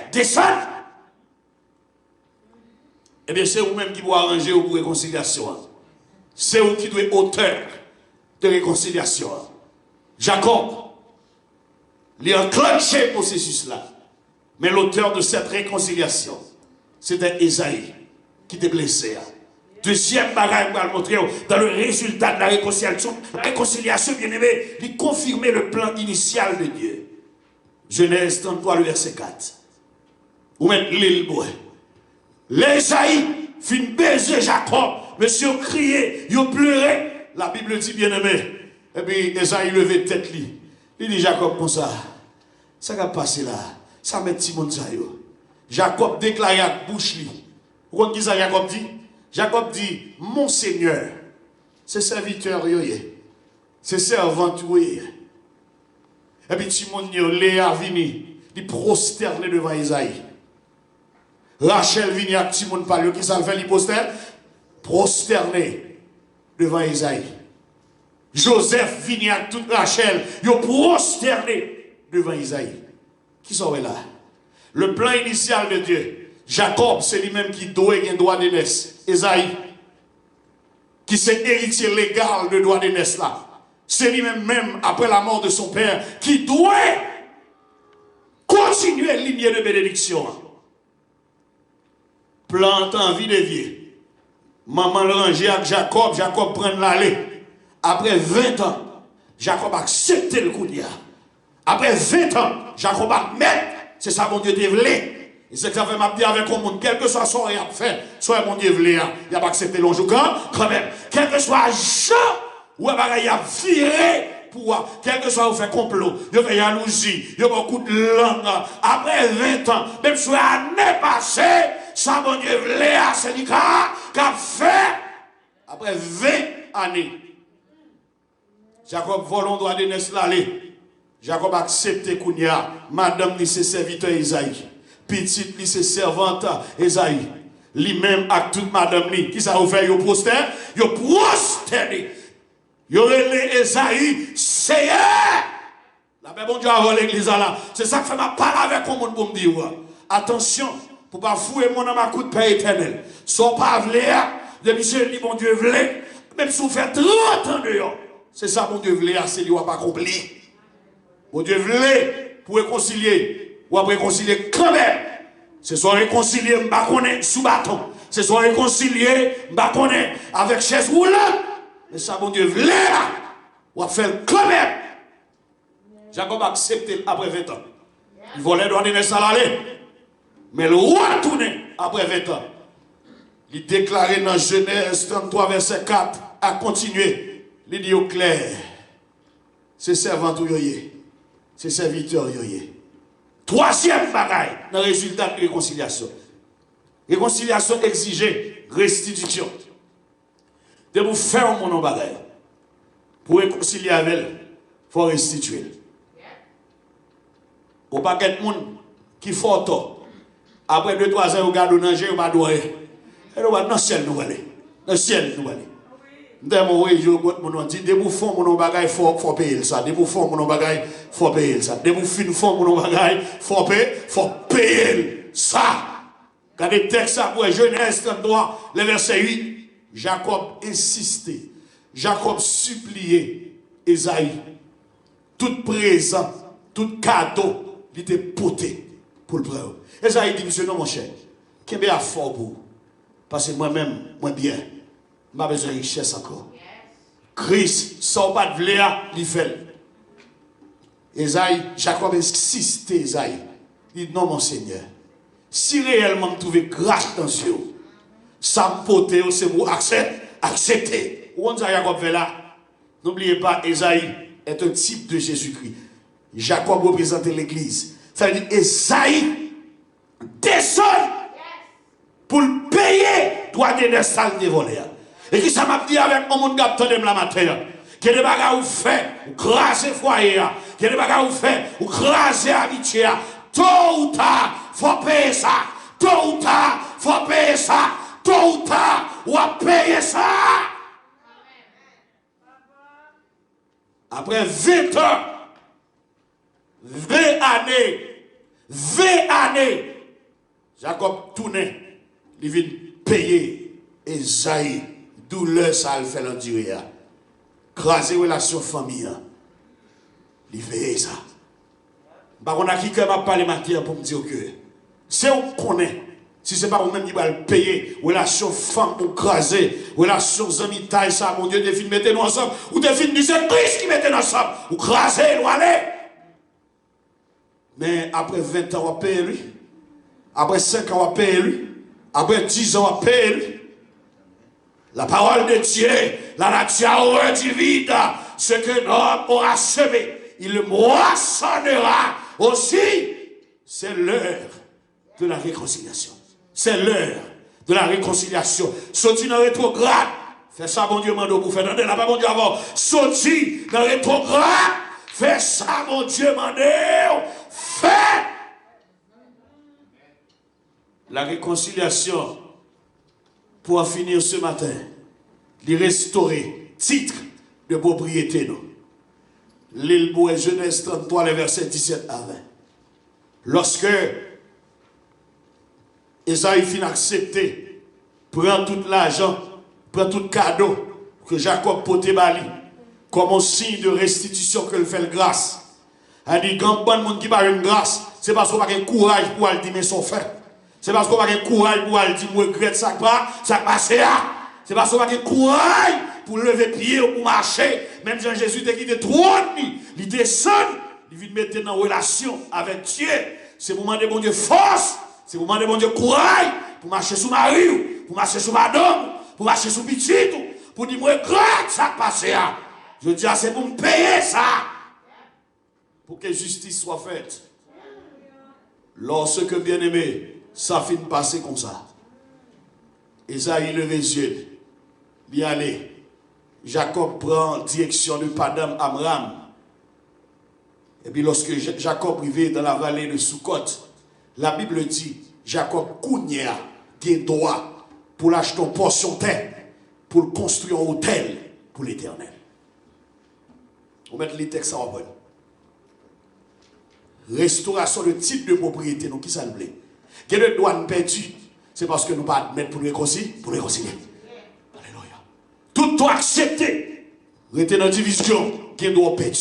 [SPEAKER 5] descendre. Eh bien c'est vous même qui vous arranger pour réconciliation. C'est vous qui doit être auteur de réconciliation. Jacob. Il a enclenché le processus là. Mais l'auteur de cette réconciliation, c'était Esaïe qui était blessé. Deuxième bagage, je vais le montrer dans le résultat de la réconciliation. La réconciliation, bien aimé, il confirmait le plan initial de Dieu. Genèse 33, le verset 4. Vous mettez l'île bois. L'Esaïe fit baiser Jacob. Monsieur criait, il pleurait. La Bible dit, bien aimé. Et puis Esaïe levait tête. Il dit Jacob comme ça. Ça va passer là. Ça met Timon ça yo. Jacob déclare à bouche li. Vous comprenez qui ça Jacob dit? Jacob dit mon Seigneur, c'est serviteur yoye. C'est servant yoye. Et puis Timon yo Léa vini, il prosterné devant Isaïe. Rachel vini à Timon parle qui ça le fait li prosterné devant Isaïe. Joseph vini à toute Rachel, yo prosterné devant Isaïe. Qui sont là? Le plan initial de Dieu. Jacob, c'est lui-même qui doit un droit de naissance. Isaïe, qui s'est héritier légal de droit de naissance là. C'est lui-même, même après la mort de son père, qui doit continuer la lignée de bénédiction. Plante en vie de vieux. Maman le range avec Jacob, Jacob prend l'allée. Après 20 ans, Jacob a accepté le coup de Après 20 ans, Jacob a mettre, c'est ça mon Dieu dévelé. Et c'est que ça fait m'a dit avec le monde, quel que soit son réel fait, soit mon Dieu dévelé, il a pas accepté l'onge quand même. Quel que soit Jean, ou il a viré pour, quel que soit vous fait complot, il fait jalousie, il y a beaucoup de langue. Après 20 ans, même si l'année passée, ça mon Dieu dévelé, c'est lui qui a fait. Après 20 années. Jacob volon droit de naissance l'aller. Jacob a accepté Kounia. Madame ni c'est serviteur Isaïe. Petite ni c'est servante Isaïe. Lui-même a toute madame ni. Qui ça a fait? Yo proster? Yo prosterné. Yo relé Isaïe. Seigneur. La paix bon Dieu a volé l'église là. C'est ça que fait ma parole avec mon monde pour me dire. Attention. Pour pas fouer mon âme à coup de paix éternel. Soit pas vlé. De monsieur dit mon Dieu vlé. Même si vous faites 30 ans dehors. C'est ça mon Dieu voulait, c'est lui qui n'a pas accompli. Mon Dieu voulait pour réconcilier, ou après réconcilier quand même. C'est soit réconcilier, m'bakone sous bâton. C'est soit réconcilier, m'bakone avec chaise roulante. Mais ça mon Dieu voulait, ou faire quand même. Jacob a accepté après 20 ans. Il volait droit de naissance à l'aller. Mais le retourné après 20 ans. Il déclarait dans Genèse 33, verset 4, à continuer. Il dit au clair, c'est servant ou yoye, c'est serviteur yoye. Troisième bagaille dans le résultat de réconciliation. Réconciliation exige restitution. De vous faire mon bagage. Pour réconcilier avec elle, il faut restituer. Au paquet de monde qui font tort. Après 2-3 ans, vous regardez dans le jeu, vous ne doit et nous dans le ciel, nous allons. Dans le ciel, nous allons. Je dis, de vous faire mon bagage, il faut payer ça. De vous faire mon bagage, il faut payer ça. De vous faire mon bagage, il faut payer ça. Quand les textes pour Genèse 33, le verset 8, Jacob insistait, Jacob suppliait Esaïe, tout présent, tout cadeau, il était poté pour le prendre. Esaïe dit, monsieur, non mon cher, qui est à fort pour vous? Parce que moi-même, moi bien, je n'ai pas besoin de richesse encore. Christ, sans pas de vléa, il fait. Esaïe, Jacob insistait, Esaïe, il dit, non mon Seigneur, si réellement vous trouvez grâce dans Dieu, ça me pote, c'est vous accepter. Où on dit Jacob fait là? N'oubliez pas, Esaïe est un type de Jésus-Christ. Jacob représente l'église. Ça veut dire, Esaïe descend pour payer droit de salles de volés. Et qui ça m'a dit avec mon monde qui de la matin? Que des bagages vous fait, vous crasez foyer, que des bagages vous fait, vous crasez amitié. Tôt ou tard, faut payer ça. Tôt ou tard, faut payer ça. Tôt ou tard, on va payer ça. Après 20 ans, 20 années, Jacob tournait, il vient payer Esaïe, douleur ça le fait l'endurer. Craser relation famille, il fait ça. Par contre, qui m'a parlé matin pour me dire que si on connaît, si ce n'est pas vous-même qui va le payer, relation femme pour craser, relation amis taille, ça, mon Dieu, défini, mettez-nous ensemble, ou défini, c'est Christ qui mettez-nous ensemble, ou craser, ou aller. Mais après 20 ans, on va payer lui. Après 5 ans, on va payer lui. Après 10 ans, on va payer lui. La parole de Dieu, la nature divine, ce que l'homme aura semé, il le moissonnera aussi. C'est l'heure de la réconciliation. C'est l'heure de la réconciliation. Sorti dans le rétrograde. Fais ça, mon Dieu, mando pour faire. Non, là, pas mon Dieu avant. Sorti dans le rétrograde. Fais ça, mon Dieu, mando. Fais. La réconciliation, pour en finir ce matin, les restaurer, titre de propriété, nous. L'île Boué, Genèse 33, les versets 17 à 20. Lorsque Esaïe fin accepté, prend tout l'argent, prend tout cadeau que Jacob poté bali, comme un signe de restitution que le fait grâce. Elle dit, quand bon monde qui parle une grâce, c'est parce qu'on n'a pas de courage pour aller dire, mais son frère. C'est parce qu'on n'a pas de courage pour aller dire, moi, je regrette ça passe là. C'est parce qu'on n'a pas de courage pour lever pied ou pour marcher. Même Jean-Jésus te quitté trop de nuit. Il descend, il vient mettre en relation avec Dieu. C'est pour demander bon Dieu force. C'est pour demander bon Dieu courage. Pour marcher sous Marie, pour marcher sous madame, pour marcher sous petit, pour dire, moi, je regrette ça passe là. Je dis, c'est pour me payer ça. Pour que justice soit faite. Lorsque, bien aimé, ça finit de passer comme ça. Esaïe levait les yeux. Il y allait. Jacob prend direction de Padam Amram. Et puis lorsque Jacob arrivait dans la vallée de Sukkot, la Bible dit, Jacob Kounia, qui est droit pour l'acheter une portion de terre, pour construire un hôtel pour l'Éternel. On met les textes en bonne. Restauration de type de propriété, nous qui ça nous plaît. Quelle est douane perdue? C'est parce que nous ne pas admettre pour réconcilier. Alléluia. Tout doit accepter. Rester dans la division, qui doit perdre.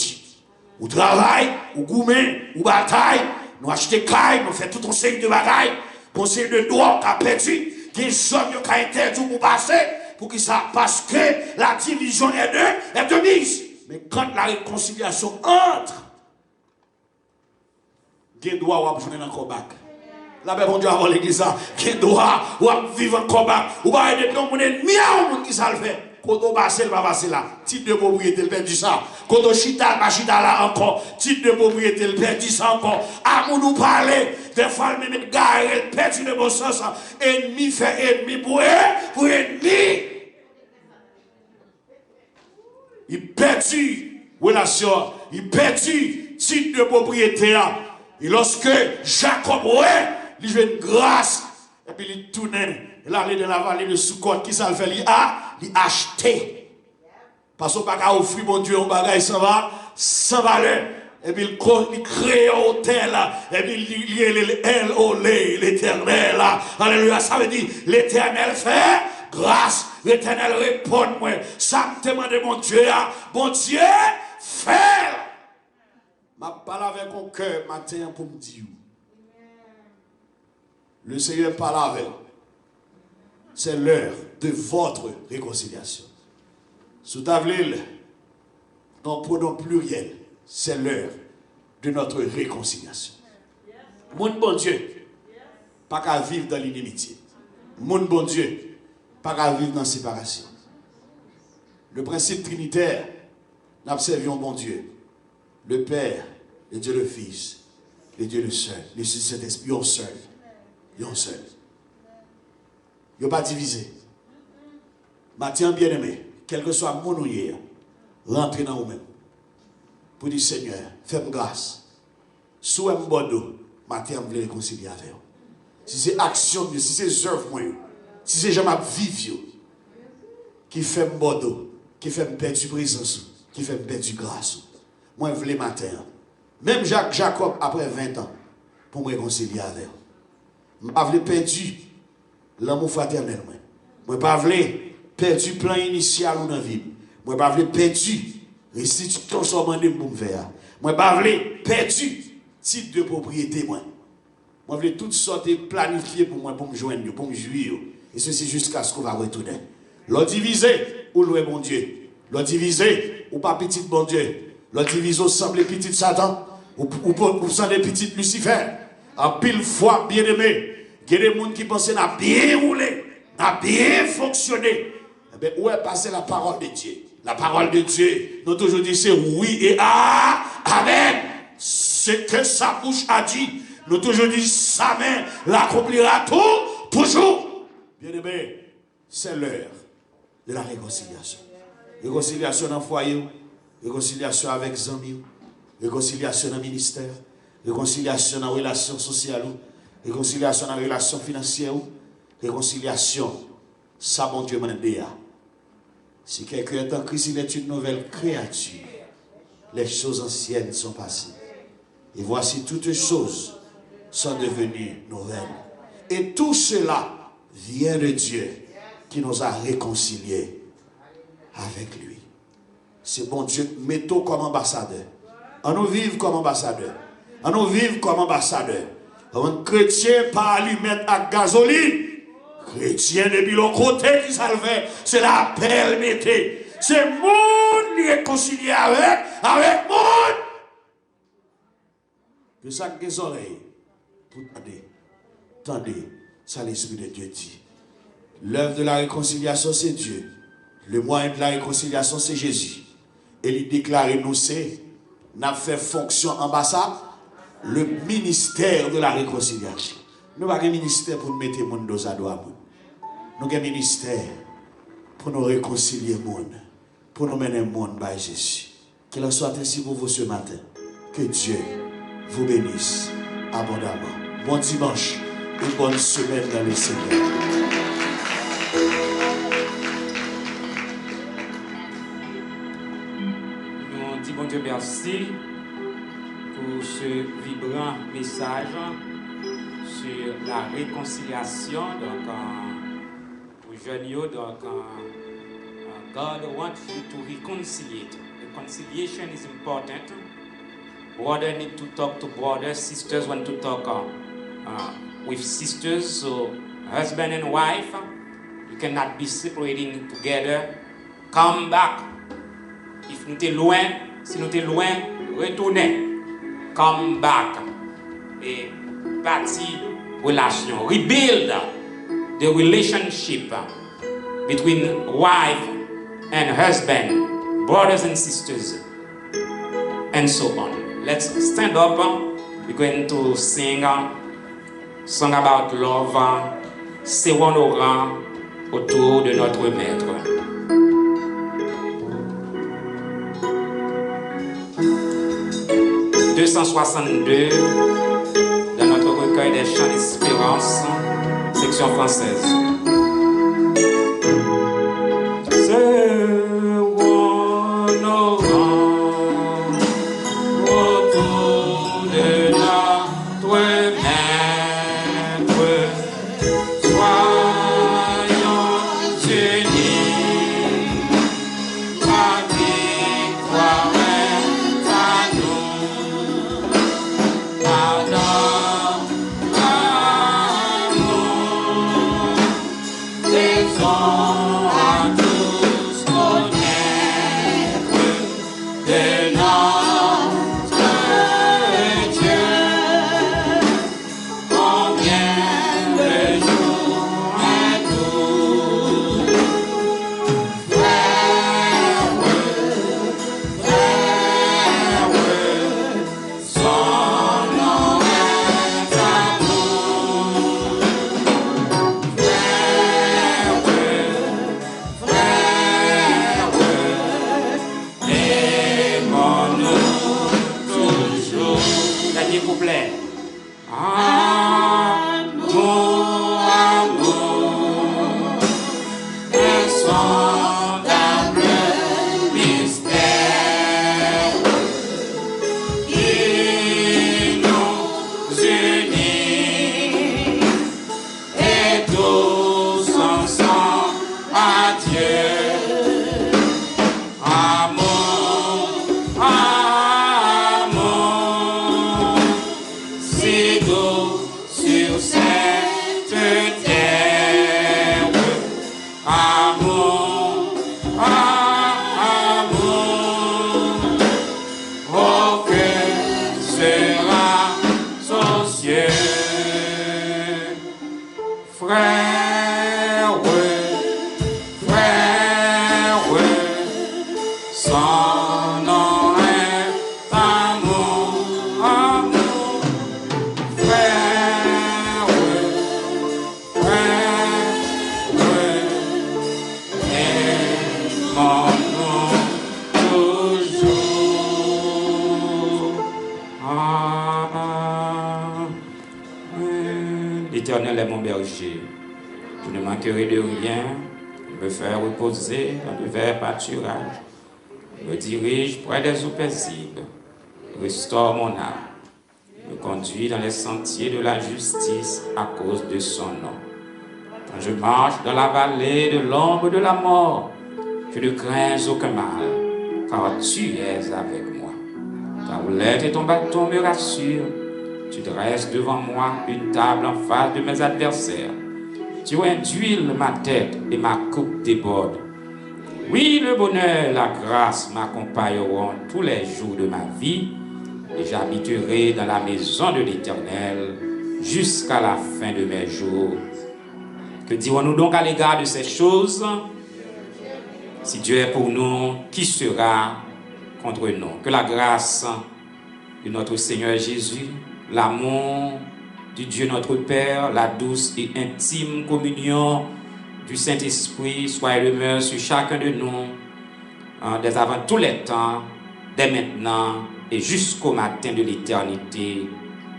[SPEAKER 5] Ou travail, ou gourmet, ou bataille, nous achetons caille, nous faisons tout un série de bagailles, conseil de droit qui a perdu, qui est qui a interdit pour passer, pour que ça, parce que la division est de mise. Mais quand la réconciliation entre, qui doit jouer dans le combat. La paix, bon Dieu, avant l'église, qui doit vivre en combat, ou pas aider ton ennemi, ou qui ça le fait. Quand on passe, il va passer là. Titre de propriété, il perdu ça. Quand on chita, il va chita là encore. Titre de propriété, il perdu ça encore. Amour nous parler. Des fois, il met gare, il perdu le bon sens. Ennemi fait ennemi pour ennemi. Il perdu relation. Il perdu titre de propriété. Et lorsque Jacob, il veut une grâce. Et puis il tourne. Il allait dans la vallée de Soukot. Qui ça le fait? Il a acheté. Parce qu'on ne peut pas offrir mon Dieu un bagage sans valeur. Et puis il crée un hôtel. Et puis il est l'éternel. Alléluia. Ça veut dire l'éternel fait grâce. L'éternel répond moi. Ça me demande mon Dieu. Mon Dieu fait. Je parle avec mon cœur matin pour me dire. Le Seigneur parle avec. C'est l'heure de votre réconciliation. Sous Tavelil, dans pronom pluriel, c'est l'heure de notre réconciliation. Mon bon Dieu, pas qu'à vivre dans l'inimitié. Mon bon Dieu, pas qu'à vivre dans la séparation. Le principe trinitaire, nous observons bon Dieu, le Père, le Dieu le Fils, le Dieu le seul, le Saint-Esprit, un seul. Un seul. Il n'y a pas divisé. Maintenant, bien-aimé, quel que soit mon ouïe, rentrez dans vous-même. Pour dire, Seigneur, fais-moi grâce. Soit un bon maintenant, je veux réconcilier avec vous. Si c'est action, si c'est œuvre, si c'est jamais vivre, qui fait un bon qui fait me perdre présence, qui fait me perdre grâce. Moi, je veux matin. Même Jacob, après 20 ans, pour me réconcilier avec vous. Je ne veux pas perdre l'amour fraternel. Je ne veux pas perdre le plan initial dans la vie. Je ne veux pas perdre restitution sur mon pour me faire. Je ne veux pas perdre titre de propriété. Je veux toutes sortes de planifier pour moi, pour me joindre, pour me jouir. Et ceci jusqu'à ce qu'on va retourner. L'on divisé, ou louer mon Dieu. L'on divisé, ou pas petit bon Dieu. L'on divisé, semble petit Satan, ou sans des petites Lucifer. En pile fois, bien aimé, il y a des gens qui pensent n'a bien roulé, n'a bien fonctionné. Eh bien, où est passée la parole de Dieu? La parole de Dieu, nous toujours dit c'est oui et amen. Ce que sa bouche a dit, nous toujours dit sa main l'accomplira tout, toujours. Bien aimé, c'est l'heure de la réconciliation. Réconciliation dans le foyer, réconciliation avec les amis, réconciliation dans le ministère, réconciliation dans la relation sociale, réconciliation dans la relation financière, réconciliation, ça mon Dieu m'a dit. Si quelqu'un est en Christ, il est une nouvelle créature. Les choses anciennes sont passées. Et voici toutes choses sont devenues nouvelles. Et tout cela vient de Dieu qui nous a réconciliés avec lui. C'est bon Dieu, mettons comme ambassadeur. On nous vive comme ambassadeur. On nous vive comme ambassadeur. Un chrétien pas lui mettre à gasoline. Chrétien depuis le côté qui salve, c'est la pelle mettée. C'est monde qui réconcilié avec monde. Que ça que les oreilles pour tendez, ça l'Esprit de Dieu dit. L'œuvre de la réconciliation, c'est Dieu. Le moyen de la réconciliation, c'est Jésus. Et il déclare, nous c'est, n'a fait fonction ambassade, le ministère de la réconciliation. Nous n'avons pas un ministère pour nous mettre le monde dans la doigt. Nous avons un ministère pour nous réconcilier le monde, pour nous mener le monde par Jésus. Qu'il en soit ainsi pour vous ce matin. Que Dieu vous bénisse abondamment. Bon dimanche et bonne semaine dans le Seigneur.
[SPEAKER 2] Nous disons bon Dieu merci pour ce vibrant message sur la réconciliation. Donc, pour jeunes, donc, God wants you to reconciliate. Reconciliation is important. Brother need to talk to brothers. Sisters want to talk with sisters. So, husband and wife, you cannot be separating together. Come back. If nous t'es loin, si nous t'es loin, retournez. Come back. Et bâtir relation. Rebuild the relationship between wife and husband, brothers and sisters, and so on. Let's stand up. We're going to sing a song about love. C'est honorant autour de notre maître. « 262 dans notre recueil des chants d'espérance, section française. L'Éternel est mon berger. Je ne manquerai de rien. Il me fait reposer dans de verts pâturages. Il me dirige près des eaux paisibles. Il restaure mon âme. Il me conduit dans les sentiers de la justice à cause de son nom. Quand je marche dans la vallée de l'ombre de la mort, je ne crains aucun mal, car tu es avec moi. Ta roulette et ton bâton me rassurent. Tu dresses devant moi une table en face de mes adversaires. Tu induis ma tête et ma coupe déborde. Oui, le bonheur et la grâce m'accompagneront tous les jours de ma vie, et j'habiterai dans la maison de l'Éternel jusqu'à la fin de mes jours. Que dirons-nous donc à l'égard de ces choses? Si Dieu est pour nous, qui sera contre nous? Que la grâce de notre Seigneur Jésus, l'amour du Dieu notre Père, la douce et intime communion du Saint-Esprit soit et demeure sur chacun de nous, dès avant tous les temps, dès maintenant et jusqu'au matin de l'éternité.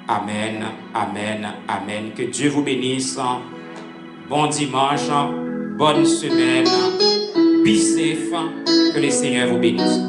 [SPEAKER 2] Amen, amen, amen. Que Dieu vous bénisse. Bon dimanche, bonne semaine, be safe, que le Seigneur vous bénisse.